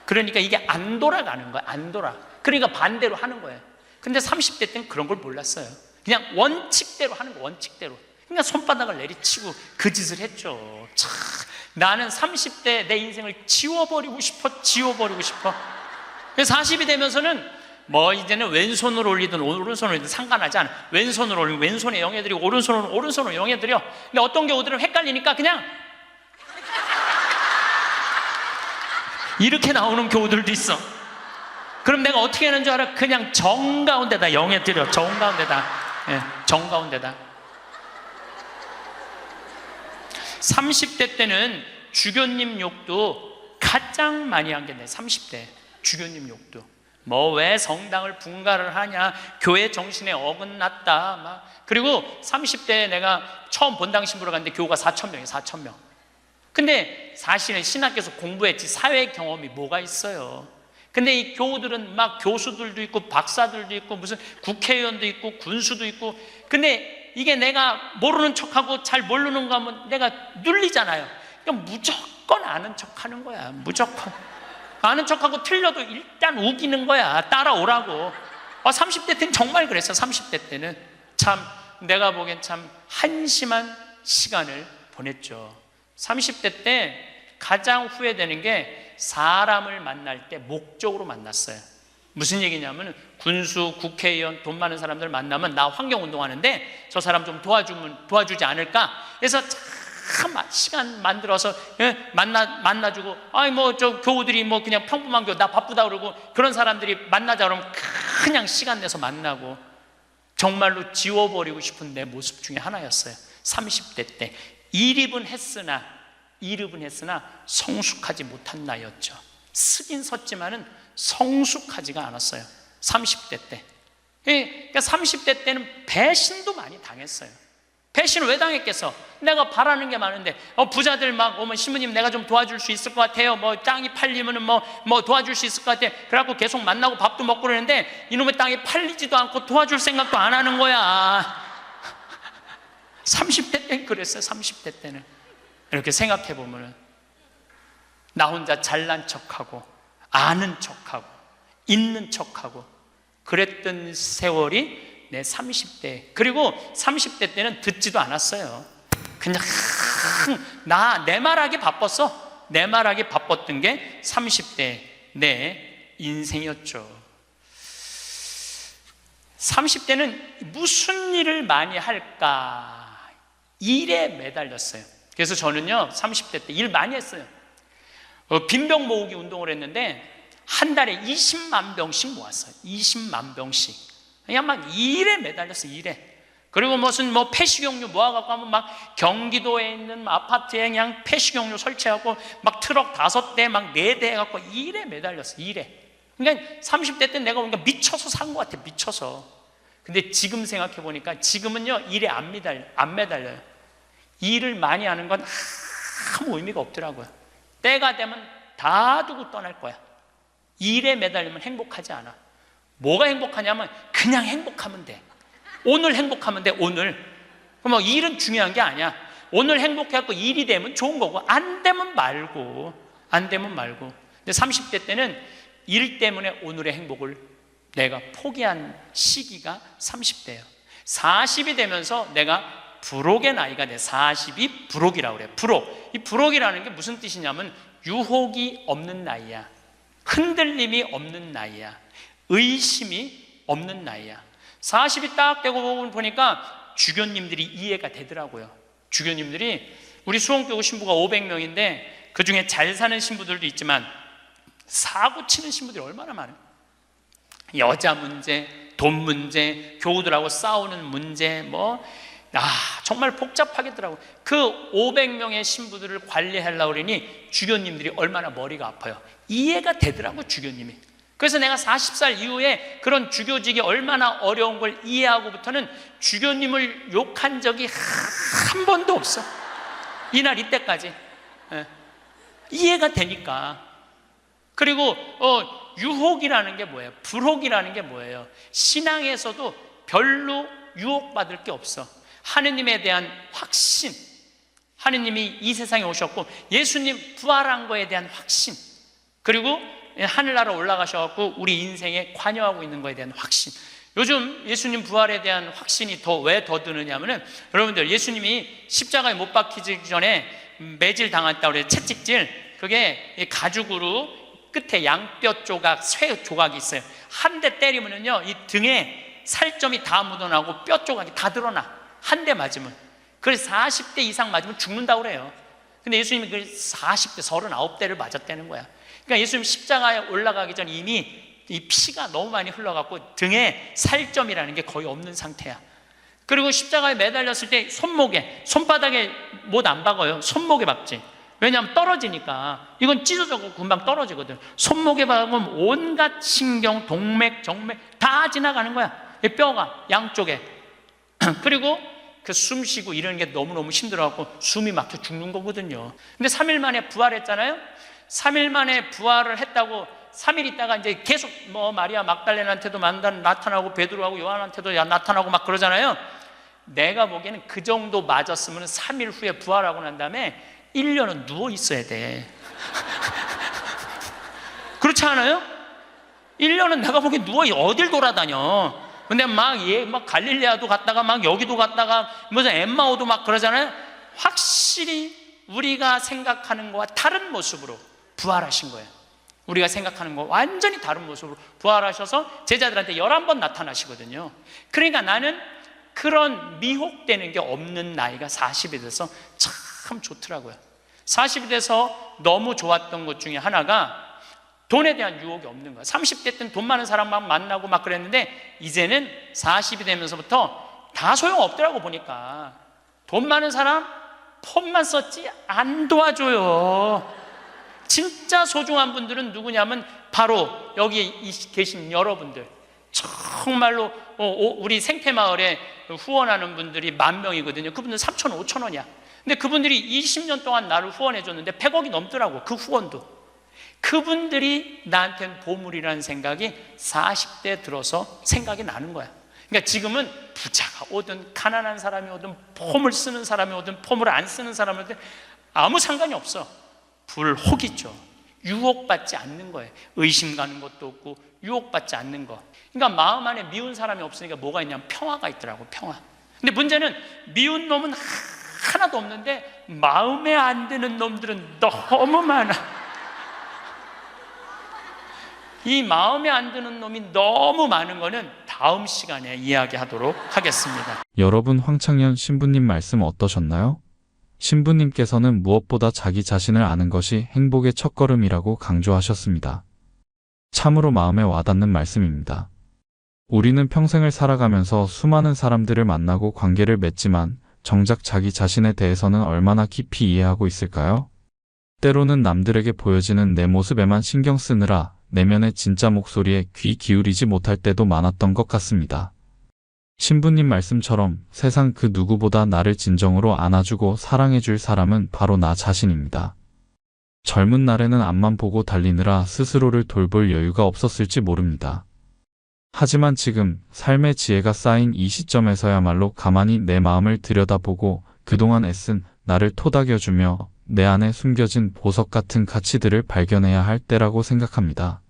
그러니까 이게 안 돌아가는 거야. 안 돌아. 그러니까 반대로 하는 거예요. 근데 30대 때는 그런 걸 몰랐어요. 그냥 원칙대로 하는 거. 원칙대로. 그러니까 손바닥을 내리치고 그 짓을 했죠. 참, 나는 30대 내 인생을 지워버리고 싶어. 그래서 40이 되면서는 이제는 왼손으로 올리든 오른손으로 올리든 상관하지 않아. 왼손으로 올리면 왼손에 영해드리고 오른손으로 영해드려. 근데 어떤 경우들은 헷갈리니까 그냥 이렇게 나오는 교우들도 있어. 그럼 내가 어떻게 하는 줄 알아? 그냥 정가운데다 영해드려. 정가운데다. 30대 때는 주교님 욕도 가장 많이 한 게 내 30대 주교님 욕도. 왜 성당을 분가를 하냐, 교회 정신에 어긋났다. 그리고 30대에 내가 처음 본당 신부로 갔는데 교우가 4,000명이에요. 4,000명. 근데 사실은 신학교에서 공부했지 사회 경험이 뭐가 있어요. 근데 이 교우들은 막 교수들도 있고 박사들도 있고 무슨 국회의원도 있고 군수도 있고. 근데 이게 내가 모르는 척하고 잘 모르는 거 하면 내가 눌리잖아요. 그러니까 무조건 아는 척하는 거야. 무조건 아는 척하고 틀려도 일단 우기는 거야. 따라오라고. 30대 때는 정말 그랬어. 30대 때는 참 내가 보기엔 참 한심한 시간을 보냈죠. 30대 때 가장 후회되는 게 사람을 만날 때 목적으로 만났어요. 무슨 얘기냐면 군수, 국회의원, 돈 많은 사람들 만나면 나 환경운동하는데 저 사람 좀 도와주지 않을까? 그래서 참 시간 만들어서 만나주고, 아이 뭐 저 교우들이 뭐 그냥 평범한 교우, 나 바쁘다 그러고 그런 사람들이 만나자 그러면 그냥 시간 내서 만나고, 정말로 지워버리고 싶은 내 모습 중에 하나였어요. 30대 때 이립은 했으나 성숙하지 못한 나이였죠. 쓰긴 섰지만은 성숙하지가 않았어요. 30대 때. 그러니까 30대 때는 배신도 많이 당했어요. 배신을 왜 당했겠어? 내가 바라는 게 많은데, 부자들 막 오면 신부님 내가 좀 도와줄 수 있을 것 같아요. 뭐 땅이 팔리면은 뭐 도와줄 수 있을 것 같아. 그래갖고 계속 만나고 밥도 먹고 그러는데 이놈의 땅이 팔리지도 않고 도와줄 생각도 안 하는 거야. 30대 때는 그랬어요. 30대 때는 이렇게 생각해 보면은 나 혼자 잘난 척하고 아는 척하고 있는 척하고 그랬던 세월이 내 30대. 그리고 30대 때는 듣지도 않았어요. 그냥 내 말하기 바빴어. 내 말하기 바빴던 게 30대 내 인생이었죠. 30대는 무슨 일을 많이 할까? 일에 매달렸어요. 그래서 저는요 30대 때 일 많이 했어요. 빈병 모으기 운동을 했는데 한 달에 20만 병씩 모았어요. 20만 병씩. 그냥 막 일에 매달렸어요. 일에. 그리고 무슨 뭐 폐식용유 모아갖고 하면 막 경기도에 있는 아파트에 그냥 폐식용유 설치하고 막 트럭 5대 막 4대 해갖고 일에 매달렸어요. 일에. 그러니까 30대 때 내가 보니까 미쳐서 산 것 같아. 미쳐서. 근데 지금 생각해 보니까 지금은요 일에 안 매달려요. 일을 많이 하는 건 아무 의미가 없더라고요. 때가 되면 다 두고 떠날 거야. 일에 매달리면 행복하지 않아. 뭐가 행복하냐면 그냥 행복하면 돼. 오늘 행복하면 돼. 오늘. 그럼 뭐 일은 중요한 게 아니야. 오늘 행복해갖고 일이 되면 좋은 거고 안 되면 말고. 근데 30대 때는 일 때문에 오늘의 행복을 내가 포기한 시기가 30대예요. 40이 되면서 내가 불혹의 나이가 돼. 40이 불혹이라고 그래요. 불혹. 이 불혹이라는 게 무슨 뜻이냐면 유혹이 없는 나이야. 흔들림이 없는 나이야. 의심이 없는 나이야. 40이 딱 되고 보니까 주교님들이 이해가 되더라고요. 주교님들이 우리 수원교구 신부가 500명인데 그 중에 잘 사는 신부들도 있지만 사고 치는 신부들이 얼마나 많아요. 여자 문제, 돈 문제, 교우들하고 싸우는 문제, 정말 복잡하겠더라고요. 그 500명의 신부들을 관리하려고 그러니 주교님들이 얼마나 머리가 아파요. 이해가 되더라고요, 주교님이. 그래서 내가 40살 이후에 그런 주교직이 얼마나 어려운 걸 이해하고부터는 주교님을 욕한 적이 한 번도 없어. 이날 이때까지. 이해가 되니까. 그리고 유혹이라는 게 뭐예요? 불혹이라는 게 뭐예요? 신앙에서도 별로 유혹받을 게 없어. 하느님에 대한 확신, 하느님이 이 세상에 오셨고 예수님 부활한 거에 대한 확신, 그리고 하늘나라 올라가셔서 우리 인생에 관여하고 있는 거에 대한 확신. 요즘 예수님 부활에 대한 확신이 왜 더 드느냐면은, 여러분들 예수님이 십자가에 못 박히기 전에 매질 당했다고 그래요. 채찍질. 그게 가죽으로 끝에 양뼈 조각, 쇠 조각이 있어요. 한 대 때리면은요 이 등에 살점이 다 묻어나고 뼈 조각이 다 드러나. 한 대 맞으면. 그래서 40대 이상 맞으면 죽는다고 그래요. 근데 예수님이 그 40대 39대를 맞았다는 거야. 그러니까 예수님 십자가에 올라가기 전 이미 이 피가 너무 많이 흘러갖고 등에 살점이라는 게 거의 없는 상태야. 그리고 십자가에 매달렸을 때 손바닥에 못 안 박아요. 손목에 박지. 왜냐하면 떨어지니까. 이건 찢어져서 금방 떨어지거든. 손목에 박으면 온갖 신경, 동맥, 정맥 다 지나가는 거야. 이 뼈가 양쪽에. 그리고 그 숨 쉬고 이러는 게 너무너무 힘들어갖고 숨이 막혀 죽는 거거든요. 근데 3일 만에 부활했잖아요. 3일 만에 부활을 했다고 3일 있다가 이제 계속 마리아 막달레나한테도 나타나고 베드로하고 요한한테도 나타나고 막 그러잖아요. 내가 보기에는 그 정도 맞았으면 3일 후에 부활하고 난 다음에 1년은 누워 있어야 돼. 그렇지 않아요? 1년은 내가 보기엔 어딜 돌아다녀. 근데 막 갈릴레아도 갔다가 막 여기도 갔다가 무슨 엠마오도 막 그러잖아요. 확실히 우리가 생각하는 것과 다른 모습으로 부활하신 거예요. 우리가 생각하는 거 완전히 다른 모습으로 부활하셔서 제자들한테 11번 나타나시거든요. 그러니까 나는 그런 미혹되는 게 없는 나이가 40이 돼서 참 좋더라고요. 40이 돼서 너무 좋았던 것 중에 하나가 돈에 대한 유혹이 없는 거야. 30대 때는 돈 많은 사람만 만나고 막 그랬는데 이제는 40이 되면서부터 다 소용없더라고. 보니까 돈 많은 사람 폰만 썼지 안 도와줘요. 진짜 소중한 분들은 누구냐면 바로 여기 계신 여러분들. 정말로 우리 생태마을에 후원하는 분들이 10,000명이거든요. 그분들 3,000원, 5,000원이야. 근데 그분들이 20년 동안 나를 후원해 줬는데 100억이 넘더라고. 그 후원도. 그분들이 나한테는 보물이라는 생각이 40대 들어서 생각이 나는 거야. 그러니까 지금은 부자가 오든 가난한 사람이 오든 폼을 쓰는 사람이 오든 폼을 안 쓰는 사람이 오든 아무 상관이 없어. 불혹이죠. 유혹받지 않는 거예요. 의심 가는 것도 없고 유혹받지 않는 거. 그러니까 마음 안에 미운 사람이 없으니까 뭐가 있냐면 평화가 있더라고. 평화. 근데 문제는 미운 놈은 하나도 없는데 마음에 안 드는 놈들은 너무 많아. 이 마음에 안 드는 놈이 너무 많은 거는 다음 시간에 이야기하도록 하겠습니다. 여러분, 황창현 신부님 말씀 어떠셨나요? 신부님께서는 무엇보다 자기 자신을 아는 것이 행복의 첫걸음이라고 강조하셨습니다. 참으로 마음에 와닿는 말씀입니다. 우리는 평생을 살아가면서 수많은 사람들을 만나고 관계를 맺지만 정작 자기 자신에 대해서는 얼마나 깊이 이해하고 있을까요? 때로는 남들에게 보여지는 내 모습에만 신경 쓰느라 내면의 진짜 목소리에 귀 기울이지 못할 때도 많았던 것 같습니다. 신부님 말씀처럼 세상 그 누구보다 나를 진정으로 안아주고 사랑해줄 사람은 바로 나 자신입니다. 젊은 날에는 앞만 보고 달리느라 스스로를 돌볼 여유가 없었을지 모릅니다. 하지만 지금 삶의 지혜가 쌓인 이 시점에서야말로 가만히 내 마음을 들여다보고 그동안 애쓴 나를 토닥여주며 내 안에 숨겨진 보석 같은 가치들을 발견해야 할 때라고 생각합니다.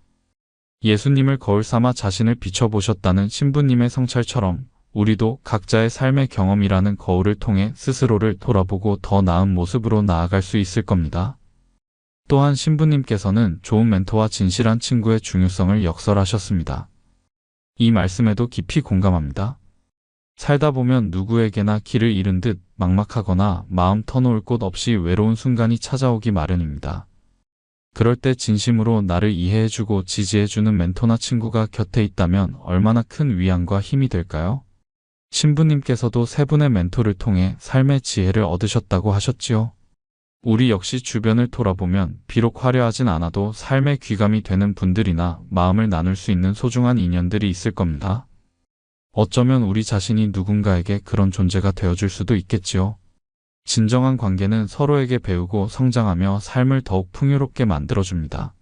예수님을 거울 삼아 자신을 비춰보셨다는 신부님의 성찰처럼 우리도 각자의 삶의 경험이라는 거울을 통해 스스로를 돌아보고 더 나은 모습으로 나아갈 수 있을 겁니다. 또한 신부님께서는 좋은 멘토와 진실한 친구의 중요성을 역설하셨습니다. 이 말씀에도 깊이 공감합니다. 살다 보면 누구에게나 길을 잃은 듯 막막하거나 마음 터놓을 곳 없이 외로운 순간이 찾아오기 마련입니다. 그럴 때 진심으로 나를 이해해주고 지지해주는 멘토나 친구가 곁에 있다면 얼마나 큰 위안과 힘이 될까요? 신부님께서도 세 분의 멘토를 통해 삶의 지혜를 얻으셨다고 하셨지요. 우리 역시 주변을 돌아보면 비록 화려하진 않아도 삶의 귀감이 되는 분들이나 마음을 나눌 수 있는 소중한 인연들이 있을 겁니다. 어쩌면 우리 자신이 누군가에게 그런 존재가 되어줄 수도 있겠지요. 진정한 관계는 서로에게 배우고 성장하며 삶을 더욱 풍요롭게 만들어줍니다.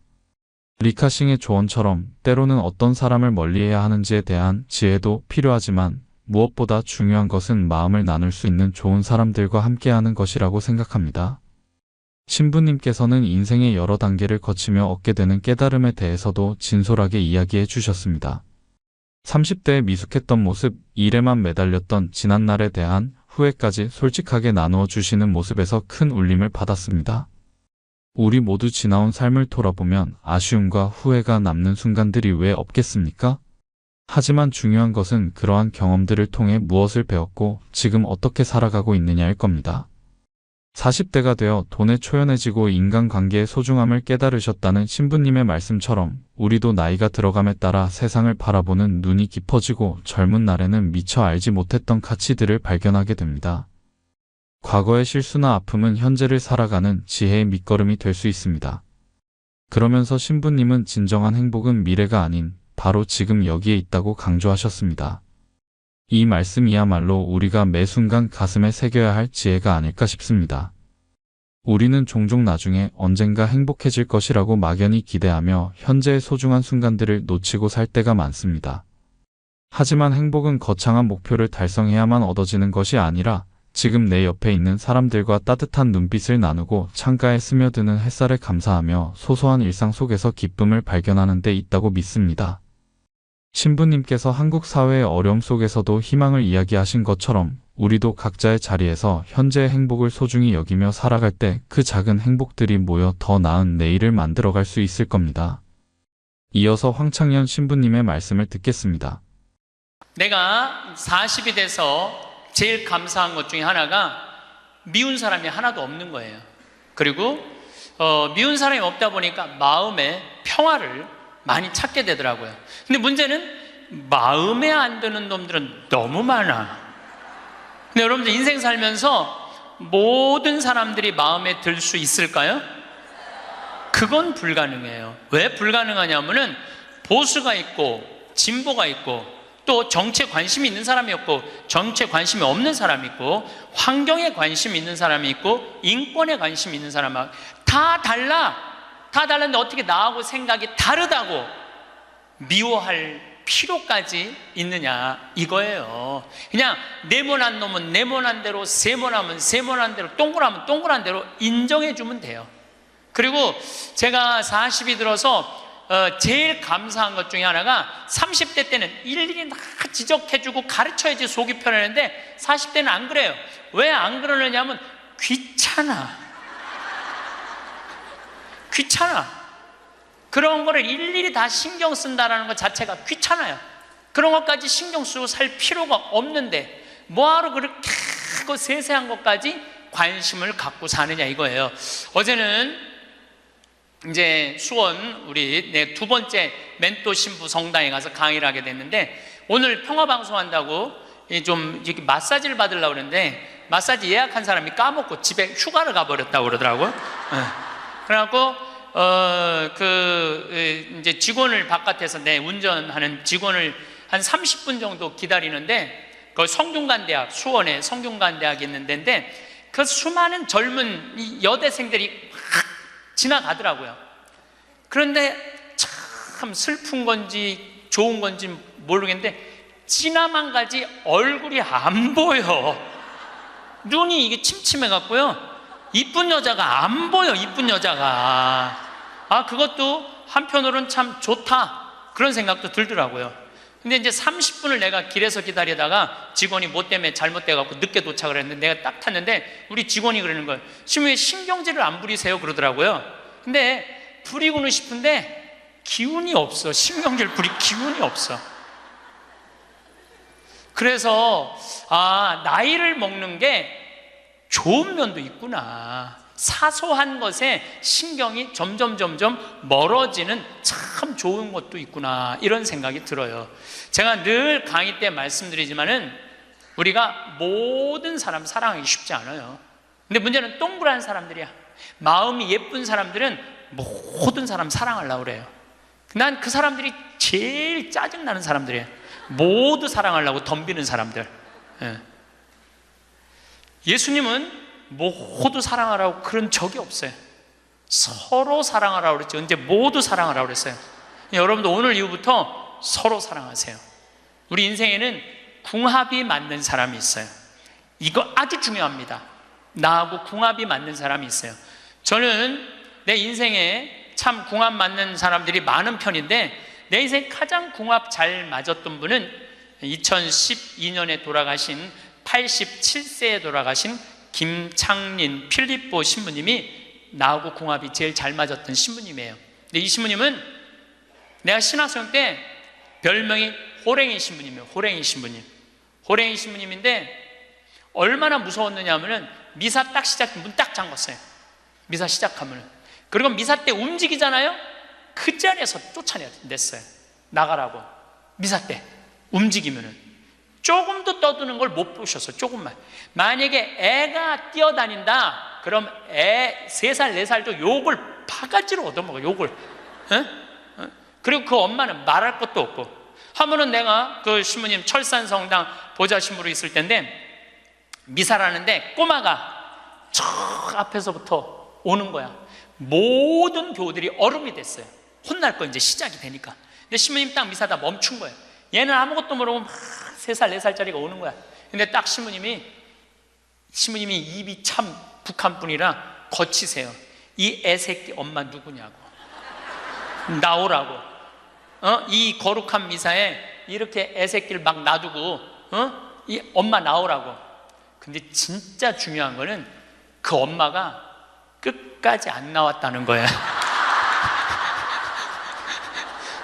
리카싱의 조언처럼 때로는 어떤 사람을 멀리해야 하는지에 대한 지혜도 필요하지만 무엇보다 중요한 것은 마음을 나눌 수 있는 좋은 사람들과 함께하는 것이라고 생각합니다. 신부님께서는 인생의 여러 단계를 거치며 얻게 되는 깨달음에 대해서도 진솔하게 이야기해 주셨습니다. 30대에 미숙했던 모습, 일에만 매달렸던 지난날에 대한 후회까지 솔직하게 나누어 주시는 모습에서 큰 울림을 받았습니다. 우리 모두 지나온 삶을 돌아보면 아쉬움과 후회가 남는 순간들이 왜 없겠습니까? 하지만 중요한 것은 그러한 경험들을 통해 무엇을 배웠고 지금 어떻게 살아가고 있느냐일 겁니다. 40대가 되어 돈에 초연해지고 인간관계의 소중함을 깨달으셨다는 신부님의 말씀처럼 우리도 나이가 들어감에 따라 세상을 바라보는 눈이 깊어지고 젊은 날에는 미처 알지 못했던 가치들을 발견하게 됩니다. 과거의 실수나 아픔은 현재를 살아가는 지혜의 밑거름이 될 수 있습니다. 그러면서 신부님은 진정한 행복은 미래가 아닌 바로 지금 여기에 있다고 강조하셨습니다. 이 말씀이야말로 우리가 매 순간 가슴에 새겨야 할 지혜가 아닐까 싶습니다. 우리는 종종 나중에 언젠가 행복해질 것이라고 막연히 기대하며 현재의 소중한 순간들을 놓치고 살 때가 많습니다. 하지만 행복은 거창한 목표를 달성해야만 얻어지는 것이 아니라 지금 내 옆에 있는 사람들과 따뜻한 눈빛을 나누고 창가에 스며드는 햇살에 감사하며 소소한 일상 속에서 기쁨을 발견하는 데 있다고 믿습니다. 신부님께서 한국 사회의 어려움 속에서도 희망을 이야기하신 것처럼 우리도 각자의 자리에서 현재의 행복을 소중히 여기며 살아갈 때 그 작은 행복들이 모여 더 나은 내일을 만들어갈 수 있을 겁니다. 이어서 황창현 신부님의 말씀을 듣겠습니다. 내가 40이 돼서 제일 감사한 것 중에 하나가 미운 사람이 하나도 없는 거예요. 그리고 미운 사람이 없다 보니까 마음에 평화를 많이 찾게 되더라고요. 근데 문제는 마음에 안 드는 놈들은 너무 많아. 근데 여러분들 인생 살면서 모든 사람들이 마음에 들 수 있을까요? 그건 불가능해요. 왜 불가능하냐면은 보수가 있고 진보가 있고 또 정치에 관심이 있는 사람이 있고 정치에 관심이 없는 사람이 있고 환경에 관심이 있는 사람이 있고 인권에 관심이 있는 사람이 다 달라. 다 다른데 어떻게 나하고 생각이 다르다고 미워할 필요까지 있느냐 이거예요. 그냥 네모난 놈은 네모난 대로, 세모나면 세모난 대로, 동그라면 동그란 대로 인정해 주면 돼요. 그리고 제가 40이 들어서 제일 감사한 것 중에 하나가 30대 때는 일일이 다 지적해주고 가르쳐야지 속이 편했는데 40대는 안 그래요. 왜 안 그러느냐면 귀찮아. 그런 거를 일일이 다 신경 쓴다는 것 자체가 귀찮아요. 그런 것까지 신경 쓰고 살 필요가 없는데 뭐하러 그렇게 그 세세한 것까지 관심을 갖고 사느냐 이거예요. 어제는 이제 수원 우리 내 두 번째 멘토 신부 성당에 가서 강의를 하게 됐는데 오늘 평화방송 한다고 좀 이렇게 마사지를 받으려고 그러는데 마사지 예약한 사람이 까먹고 집에 휴가를 가버렸다고 그러더라고요. 그래갖고 이제 직원을 바깥에서 운전하는 직원을 한 30분 정도 기다리는데 그 성균관대학 수원에 성균관대학이 있는 데인데 그 수많은 젊은 여대생들이 확 지나가더라고요. 그런데 참 슬픈 건지 좋은 건지 모르겠는데 지나만 가지 얼굴이 안 보여. 눈이 이게 침침해 갖고요. 이쁜 여자가 안 보여. 이쁜 여자가. 그것도 한편으로는 참 좋다 그런 생각도 들더라고요. 근데 이제 30분을 내가 길에서 기다리다가 직원이 뭐 때문에 잘못돼 갖고 늦게 도착을 했는데 내가 딱 탔는데 우리 직원이 그러는 거예요. 지금 왜 신경질을 안 부리세요? 그러더라고요. 근데 부리고는 싶은데 기운이 없어. 신경질 부릴 기운이 없어. 그래서 나이를 먹는 게 좋은 면도 있구나. 사소한 것에 신경이 점점 멀어지는 참 좋은 것도 있구나 이런 생각이 들어요. 제가 늘 강의 때 말씀드리지만은 우리가 모든 사람 사랑하기 쉽지 않아요. 근데 문제는 동그란 사람들이야. 마음이 예쁜 사람들은 모든 사람 사랑하려고 그래요. 난 그 사람들이 제일 짜증나는 사람들이에요. 모두 사랑하려고 덤비는 사람들. 예수님은 모두 사랑하라고 그런 적이 없어요. 서로 사랑하라고 그랬죠. 언제 모두 사랑하라고 그랬어요. 여러분도 오늘 이후부터 서로 사랑하세요. 우리 인생에는 궁합이 맞는 사람이 있어요. 이거 아주 중요합니다. 나하고 궁합이 맞는 사람이 있어요. 저는 내 인생에 참 궁합 맞는 사람들이 많은 편인데 내 인생 가장 궁합 잘 맞았던 분은 2012년에 돌아가신 87세에 돌아가신 김창린 필립보 신부님이 나하고 궁합이 제일 잘 맞았던 신부님이에요. 근데 이 신부님은 내가 신학생 때 별명이 호랭이 신부님이에요. 호랭이 신부님. 호랭이 신부님인데 얼마나 무서웠느냐 하면은 미사 딱 문 딱 잠궜어요. 미사 시작하면은. 그리고 미사 때 움직이잖아요. 그 자리에서 쫓아냈어요. 나가라고. 미사 때 움직이면은. 조금도 떠드는 걸 못 보셨어요. 조금만. 만약에 애가 뛰어다닌다 그럼 애 3살 4살도 욕을 바가지로 얻어먹어요. 욕을. 그리고 그 엄마는 말할 것도 없고. 하면은 내가 그 신부님 철산성당 보좌신부로 있을 때인데 미사를 하는데 꼬마가 저 앞에서부터 오는 거야. 모든 교우들이 얼음이 됐어요. 혼날 거 이제 시작이 되니까. 근데 신부님 딱 미사다 멈춘 거예요. 얘는 아무것도 모르고 막 3살 4살짜리가 오는 거야. 근데 딱 신부님이 입이 참 북한 분이라 거치세요. 이 애새끼 엄마 누구냐고. 나오라고. 이 거룩한 미사에 이렇게 애새끼를 막 놔두고 이 엄마 나오라고. 근데 진짜 중요한 거는 그 엄마가 끝까지 안 나왔다는 거야.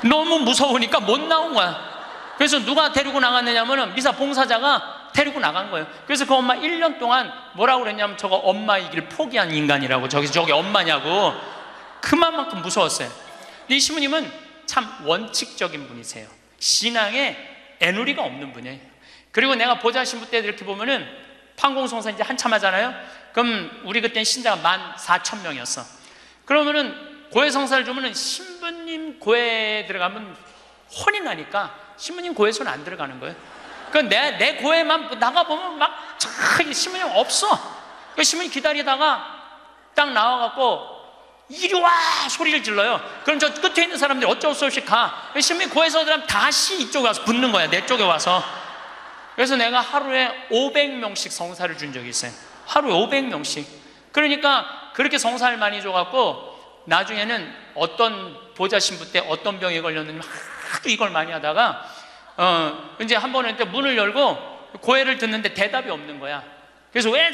너무 무서우니까 못 나온 거야. 그래서 누가 데리고 나갔느냐면은 미사 봉사자가 데리고 나간 거예요. 그래서 그 엄마 1년 동안 뭐라고 그랬냐면 저거 엄마이길 포기한 인간이라고. 저기 엄마냐고. 그만큼 무서웠어요. 이 시부님은 참 원칙적인 분이세요. 신앙에 애누리가 없는 분이에요. 그리고 내가 보좌 신부 때 이렇게 보면은 판공성사 이제 한참 하잖아요. 그럼 우리 그때는 신자가 14,000명이었어. 그러면은 고해성사를 주면은 신부님 고해 들어가면 혼이 나니까 신부님 고해소는 안 들어가는 거예요. 그 내 고해만 나가보면 막 신부님 없어. 그 신부님 기다리다가 딱 나와갖고 이리 와 소리를 질러요. 그럼 저 끝에 있는 사람들이 어쩔 수 없이 가. 신부님 고해서 들어가면 다시 이쪽에 와서 붙는 거야. 내 쪽에 와서. 그래서 내가 하루에 500명씩 성사를 준 적이 있어요. 하루에 500명씩. 그러니까 그렇게 성사를 많이 줘갖고 나중에는 어떤 보좌 신부 때 어떤 병에 걸렸는지 하도 이걸 많이 하다가 이제 한 번은 문을 열고 고해를 듣는데 대답이 없는 거야. 그래서 왜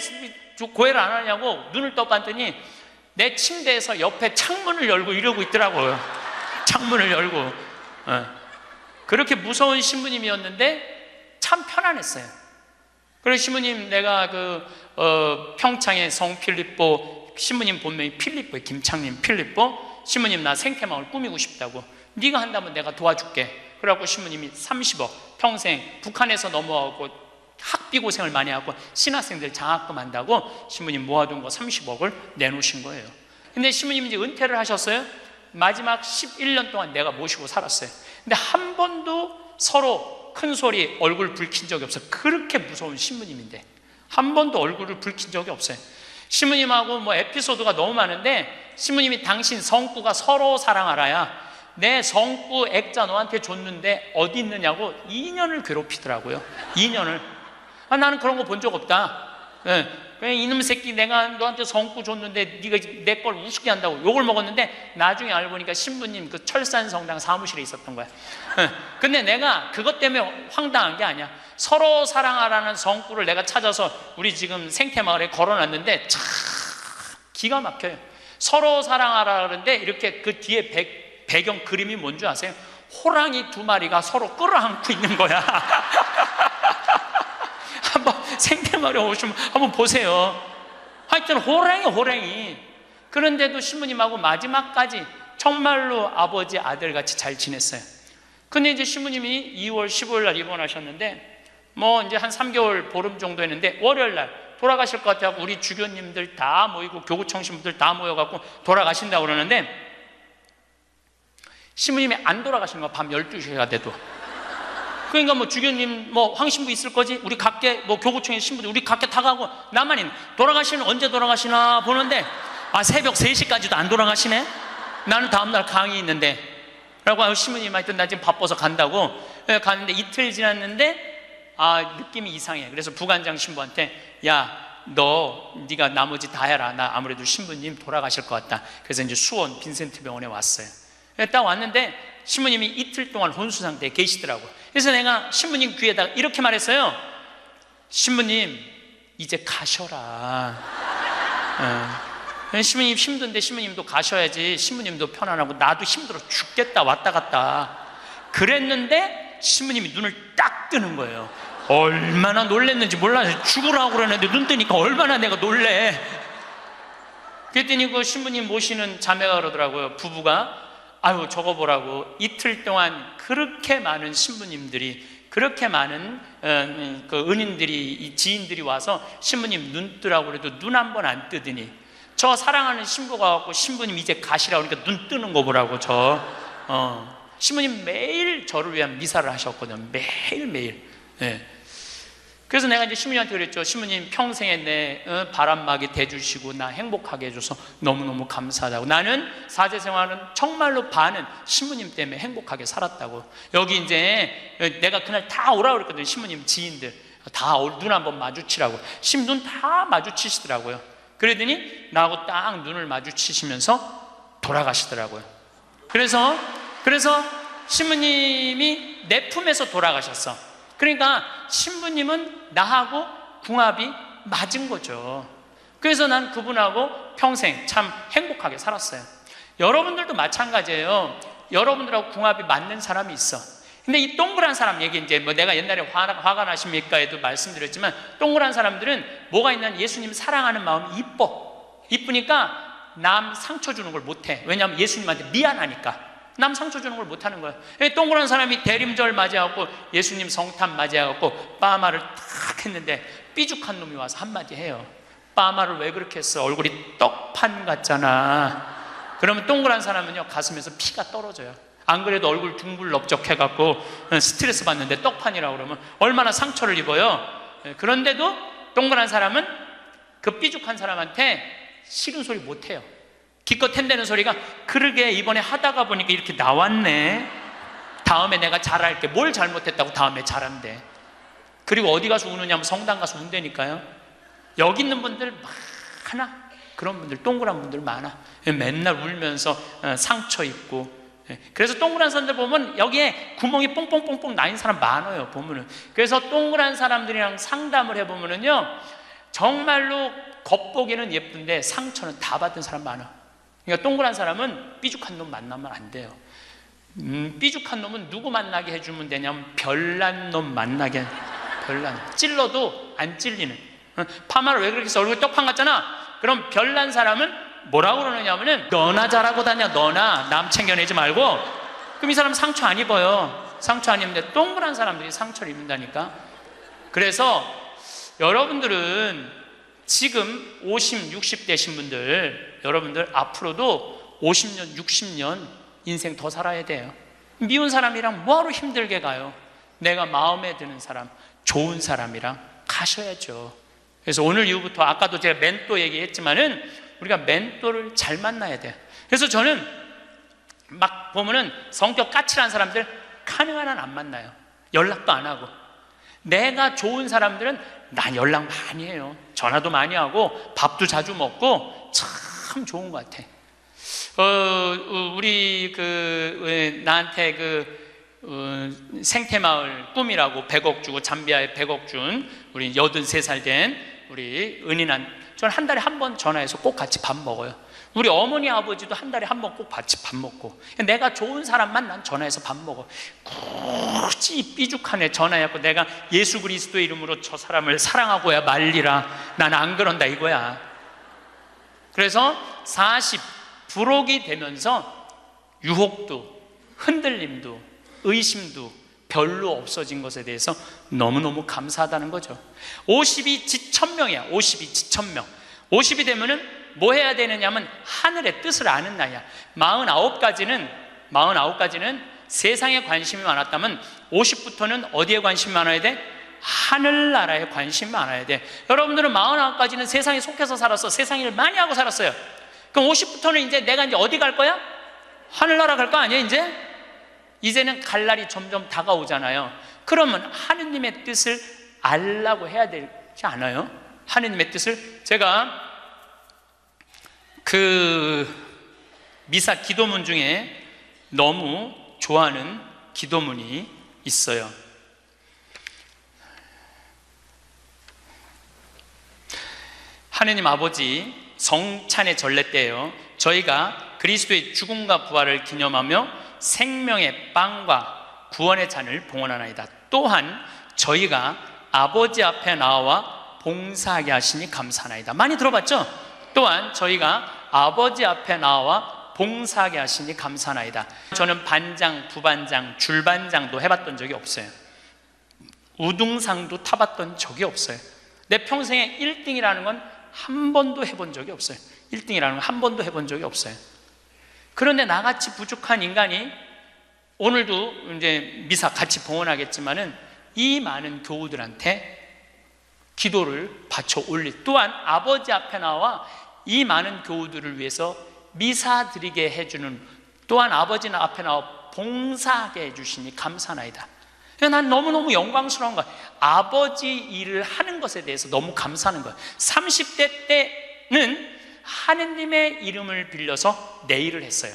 고해를 안 하냐고 눈을 떠봤더니 내 침대에서 옆에 창문을 열고 이러고 있더라고요. 창문을 열고. 그렇게 무서운 신부님이었는데 참 편안했어요. 그래서 신부님 내가 평창의 성 필립보 신부님 본명이 필립보예요. 김창림 필립보. 신부님 나 생태마을 꾸미고 싶다고. 네가 한다면 내가 도와줄게. 그래갖고 신부님이 30억 평생 북한에서 넘어가고 학비 고생을 많이 하고 신학생들 장학금 한다고 신부님 모아둔 거 30억을 내놓으신 거예요. 근데 신부님 이제 은퇴를 하셨어요. 마지막 11년 동안 내가 모시고 살았어요. 근데 한 번도 서로 큰 소리 얼굴 붉힌 적이 없어요. 그렇게 무서운 신부님인데 한 번도 얼굴을 붉힌 적이 없어요. 신부님하고 뭐 에피소드가 너무 많은데 신부님이 당신 성구가 서로 사랑하라야 내 성구 액자 너한테 줬는데 어디 있느냐고 2년을 괴롭히더라고요. 2년을. 나는 그런 거 본 적 없다. 이놈 새끼 내가 너한테 성구 줬는데 네가 내 걸 우습게 한다고 욕을 먹었는데 나중에 알고 보니까 신부님 그 철산성당 사무실에 있었던 거야. 근데 내가 그것 때문에 황당한 게 아니야. 서로 사랑하라는 성구를 내가 찾아서 우리 지금 생태마을에 걸어놨는데 참 기가 막혀요. 서로 사랑하라 그러는데 이렇게 그 뒤에 배경 그림이 뭔지 아세요? 호랑이 2마리가 서로 끌어안고 있는 거야. 한번 생태마을에 오시면 한번 보세요. 하여튼 호랑이. 그런데도 신부님하고 마지막까지 정말로 아버지 아들같이 잘 지냈어요. 근데 이제 신부님이 2월 15일 날 입원하셨는데 뭐 이제 한 3개월 보름 정도 했는데 월요일 날 돌아가실 것 같아요. 우리 주교님들 다 모이고 교구청 신부들 다 모여갖고 돌아가신다고 그러는데 신부님이 안 돌아가시는 거야. 밤 12시가 돼도. 그러니까 뭐 주교님 뭐 황신부 있을 거지? 우리 각계 뭐 교구청의 신부들 우리 각계 다 가고 나만 있는. 돌아가시는 언제 돌아가시나 보는데 새벽 3시까지도 안 돌아가시네? 나는 다음날 강의 있는데 라고 신부님 하여튼 나 지금 바빠서 간다고 갔는데 이틀 지났는데 느낌이 이상해. 그래서 부관장 신부한테 네가 나머지 다 해라. 나 아무래도 신부님 돌아가실 것 같다. 그래서 이제 수원 빈센트 병원에 왔어요. 딱 왔는데 신부님이 이틀 동안 혼수 상태에 계시더라고. 그래서 내가 신부님 귀에다가 이렇게 말했어요. 신부님 이제 가셔라. 신부님 힘든데 신부님도 가셔야지. 신부님도 편안하고 나도 힘들어 죽겠다 왔다 갔다 그랬는데 신부님이 눈을 딱 뜨는 거예요. 얼마나 놀랬는지 몰라요. 죽으라고 그러는데 눈 뜨니까 얼마나 내가 놀래. 그랬더니 그 신부님 모시는 자매가 그러더라고요. 부부가 저거 보라고 이틀 동안 그렇게 많은 신부님들이 그렇게 많은 그 은인들이 지인들이 와서 신부님 눈 뜨라고 그래도 눈 한 번 안 뜨더니 저 사랑하는 신부가 왔고 신부님 이제 가시라고 그러니까 눈 뜨는 거 보라고. 신부님 매일 저를 위한 미사를 하셨거든요. 매일매일. 그래서 내가 이제 신부님한테 그랬죠. 신부님 평생에 내 바람막이 대주시고 나 행복하게 해줘서 너무너무 감사하다고. 나는 사제 생활은 정말로 반은 신부님 때문에 행복하게 살았다고. 여기 이제 내가 그날 다 오라고 그랬거든요. 신부님 지인들 다 눈 한번 마주치라고. 신부님 다 마주치시더라고요. 그러더니 나하고 딱 눈을 마주치시면서 돌아가시더라고요. 그래서 신부님이 내 품에서 돌아가셨어. 그러니까 신부님은 나하고 궁합이 맞은 거죠. 그래서 난 그분하고 평생 참 행복하게 살았어요. 여러분들도 마찬가지예요. 여러분들하고 궁합이 맞는 사람이 있어. 근데 이 동그란 사람 얘기, 이제 뭐 내가 옛날에 화가 나십니까에도 말씀드렸지만, 동그란 사람들은 뭐가 있냐면 예수님 사랑하는 마음이 이쁘니까 남 상처 주는 걸 못해. 왜냐하면 예수님한테 미안하니까 남 상처 주는 걸 못하는 거야. 동그란 사람이 대림절 맞이하고 예수님 성탄 맞이하고 빠마를 탁 했는데 삐죽한 놈이 와서 한마디 해요. 빠마를 왜 그렇게 했어? 얼굴이 떡판 같잖아. 그러면 동그란 사람은요, 가슴에서 피가 떨어져요. 안 그래도 얼굴 둥글럽적해갖고 스트레스 받는데 떡판이라고 그러면 얼마나 상처를 입어요. 그런데도 동그란 사람은 그 삐죽한 사람한테 싫은 소리 못해요. 기껏 한다는 소리가, 그러게 이번에 하다가 보니까 이렇게 나왔네, 다음에 내가 잘할게. 뭘 잘못했다고 다음에 잘한대. 그리고 어디 가서 우느냐면 성당 가서 운다니까요. 여기 있는 분들 많아. 그런 분들, 동그란 분들 많아. 맨날 울면서 상처 입고. 그래서 동그란 사람들 보면 여기에 구멍이 뽕뽕뽕뽕 나인 사람 많아요, 보면은. 그래서 동그란 사람들이랑 상담을 해보면은요, 정말로 겉보기는 예쁜데 상처는 다 받은 사람 많아. 그러니까 동그란 사람은 삐죽한 놈 만나면 안 돼요. 삐죽한 놈은 누구 만나게 해주면 되냐면 별난 놈 만나게. 별난, 찔러도 안 찔리는. 파마를 왜 그렇게 해서 얼굴이 떡판 같잖아. 그럼 별난 사람은 뭐라고 그러느냐면은, 너나 잘하고 다녀, 너나 남 챙겨내지 말고. 그럼 이 사람 상처 안 입어요. 상처 안 입는데 동그란 사람들이 상처를 입는다니까. 그래서 여러분들은 지금 50, 60 되신 분들, 여러분들 앞으로도 50년, 60년 인생 더 살아야 돼요. 미운 사람이랑 뭐하러 힘들게 가요? 내가 마음에 드는 사람, 좋은 사람이랑 가셔야죠. 그래서 오늘 이후부터, 아까도 제가 멘토 얘기했지만은, 우리가 멘토를 잘 만나야 돼요. 그래서 저는 막 보면은 성격 까칠한 사람들 가능한 한 안 만나요. 연락도 안 하고. 내가 좋은 사람들은 난 연락 많이 해요. 전화도 많이 하고 밥도 자주 먹고 참 좋은 것 같아. 우리 나한테 생태마을 꿈이라고 100억 주고, 잠비아에 100억 준 우리 83살 된 우리 은인한, 저는 한 달에 한 번 전화해서 꼭 같이 밥 먹어요. 우리 어머니 아버지도 한 달에 한 번 꼭 같이 밥 먹고. 내가 좋은 사람만 난 전화해서 밥 먹어. 굳이 삐죽한 애 전화해갖고 내가 예수 그리스도의 이름으로 저 사람을 사랑하고야 말리라, 난 안 그런다 이거야. 그래서 40 부록이 되면서 유혹도 흔들림도 의심도 별로 없어진 것에 대해서 너무너무 감사하다는 거죠. 50이 지천명이야. 50이 지천명. 50이 되면은 뭐 해야 되느냐면 하늘의 뜻을 아는 나이야. 49까지는 세상에 관심이 많았다면 50부터는 어디에 관심이 많아야 돼? 하늘나라에 관심이 많아야 돼. 여러분들은 49까지는 세상에 속해서 살았어. 세상 일 많이 하고 살았어요. 그럼 50부터는 이제 내가 이제 어디 갈 거야? 하늘나라 갈 거 아니야 이제? 이제는 갈 날이 점점 다가오잖아요. 그러면 하느님의 뜻을 알라고 해야 되지 않아요? 하느님의 뜻을. 제가 미사 기도문 중에 너무 좋아하는 기도문이 있어요. 하느님 아버지, 성찬의 전례 때예요. 저희가 그리스도의 죽음과 부활을 기념하며 생명의 빵과 구원의 잔을 봉헌하나이다. 또한 저희가 아버지 앞에 나와 봉사하게 하시니 감사하나이다. 많이 들어봤죠? 또한 저희가 아버지 앞에 나와 봉사하게 하시니 감사하나이다. 저는 반장, 부반장, 줄반장도 해봤던 적이 없어요. 우등상도 타봤던 적이 없어요. 내 평생에 1등이라는 건 한 번도 해본 적이 없어요. 1등이라는 건 한 번도 해본 적이 없어요. 그런데 나같이 부족한 인간이, 오늘도 이제 미사 같이 봉헌하겠지만은 이 많은 교우들한테 기도를 바쳐 올릴, 또한 아버지 앞에 나와 이 많은 교우들을 위해서 미사 드리게 해주는, 또한 아버지 앞에 나와 봉사하게 해주시니 감사나이다. 난 너무너무 영광스러운 거야. 아버지 일을 하는 것에 대해서 너무 감사하는 거야. 30대 때는 하느님의 이름을 빌려서 내 일을 했어요.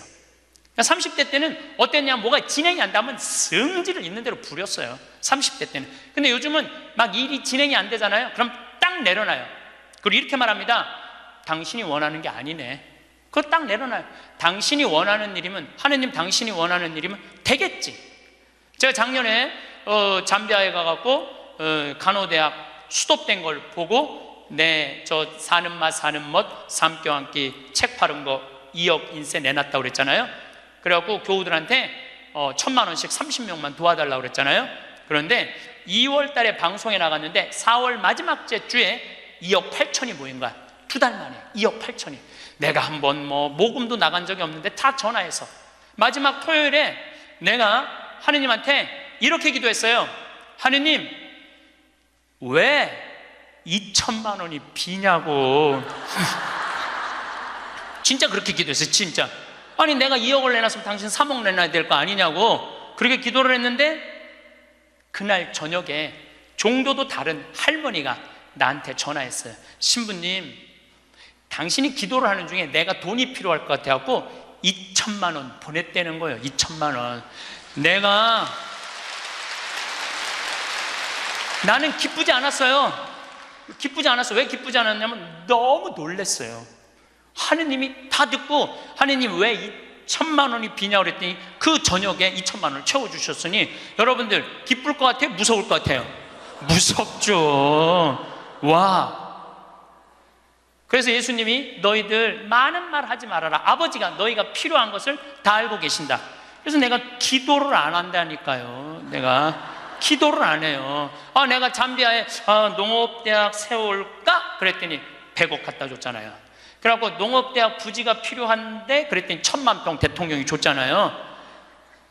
30대 때는 어땠냐, 뭐가 진행이 안 되면 성질을 있는 대로 부렸어요. 30대 때는. 근데 요즘은 막 일이 진행이 안 되잖아요. 그럼 딱 내려놔요. 그리고 이렇게 말합니다. 당신이 원하는 게 아니네. 그거 딱 내려놔요. 당신이 원하는 일이면, 하느님 당신이 원하는 일이면 되겠지. 제가 작년에 잠비아에 가갖고 간호대학 수도된 걸 보고 저 사는 맛 사는 멋 삶 껴안기 책 파는 거 2억 인쇄 내놨다고 그랬잖아요. 그래갖고 교우들한테 1,000만 원씩 30명만 도와달라고 그랬잖아요. 그런데 2월 달에 방송에 나갔는데 4월 마지막 주에 2억 8천이 모인 거야. 2달 만에 2억 8천이. 내가 한번 모금도 나간 적이 없는데 다 전화해서 마지막 토요일에 내가 하느님한테 이렇게 기도했어요. 하느님, 왜 2천만 원이 비냐고. 진짜 그렇게 기도했어요. 진짜. 아니 내가 2억을 내놨으면 당신 3억 내놔야 될 거 아니냐고 그렇게 기도를 했는데, 그날 저녁에 종교도 다른 할머니가 나한테 전화했어요. 신부님, 당신이 기도를 하는 중에 내가 돈이 필요할 것 같아갖고 2천만 원 보냈다는 거예요. 2천만 원. 나는 기쁘지 않았어요. 기쁘지 않았어. 왜 기쁘지 않았냐면 너무 놀랐어요. 하느님이 다 듣고, 하느님 왜 2천만 원이 비냐고 그랬더니 그 저녁에 2천만 원을 채워주셨으니, 여러분들 기쁠 것 같아요? 무서울 것 같아요? 무섭죠. 와. 그래서 예수님이 너희들 많은 말 하지 말아라. 아버지가 너희가 필요한 것을 다 알고 계신다. 그래서 내가 기도를 안 한다니까요. 내가 기도를 안 해요. 내가 잠비아에 농업대학 세울까? 그랬더니 100억 갖다 줬잖아요. 그래갖고 농업대학 부지가 필요한데 그랬더니 1,000만 평 대통령이 줬잖아요.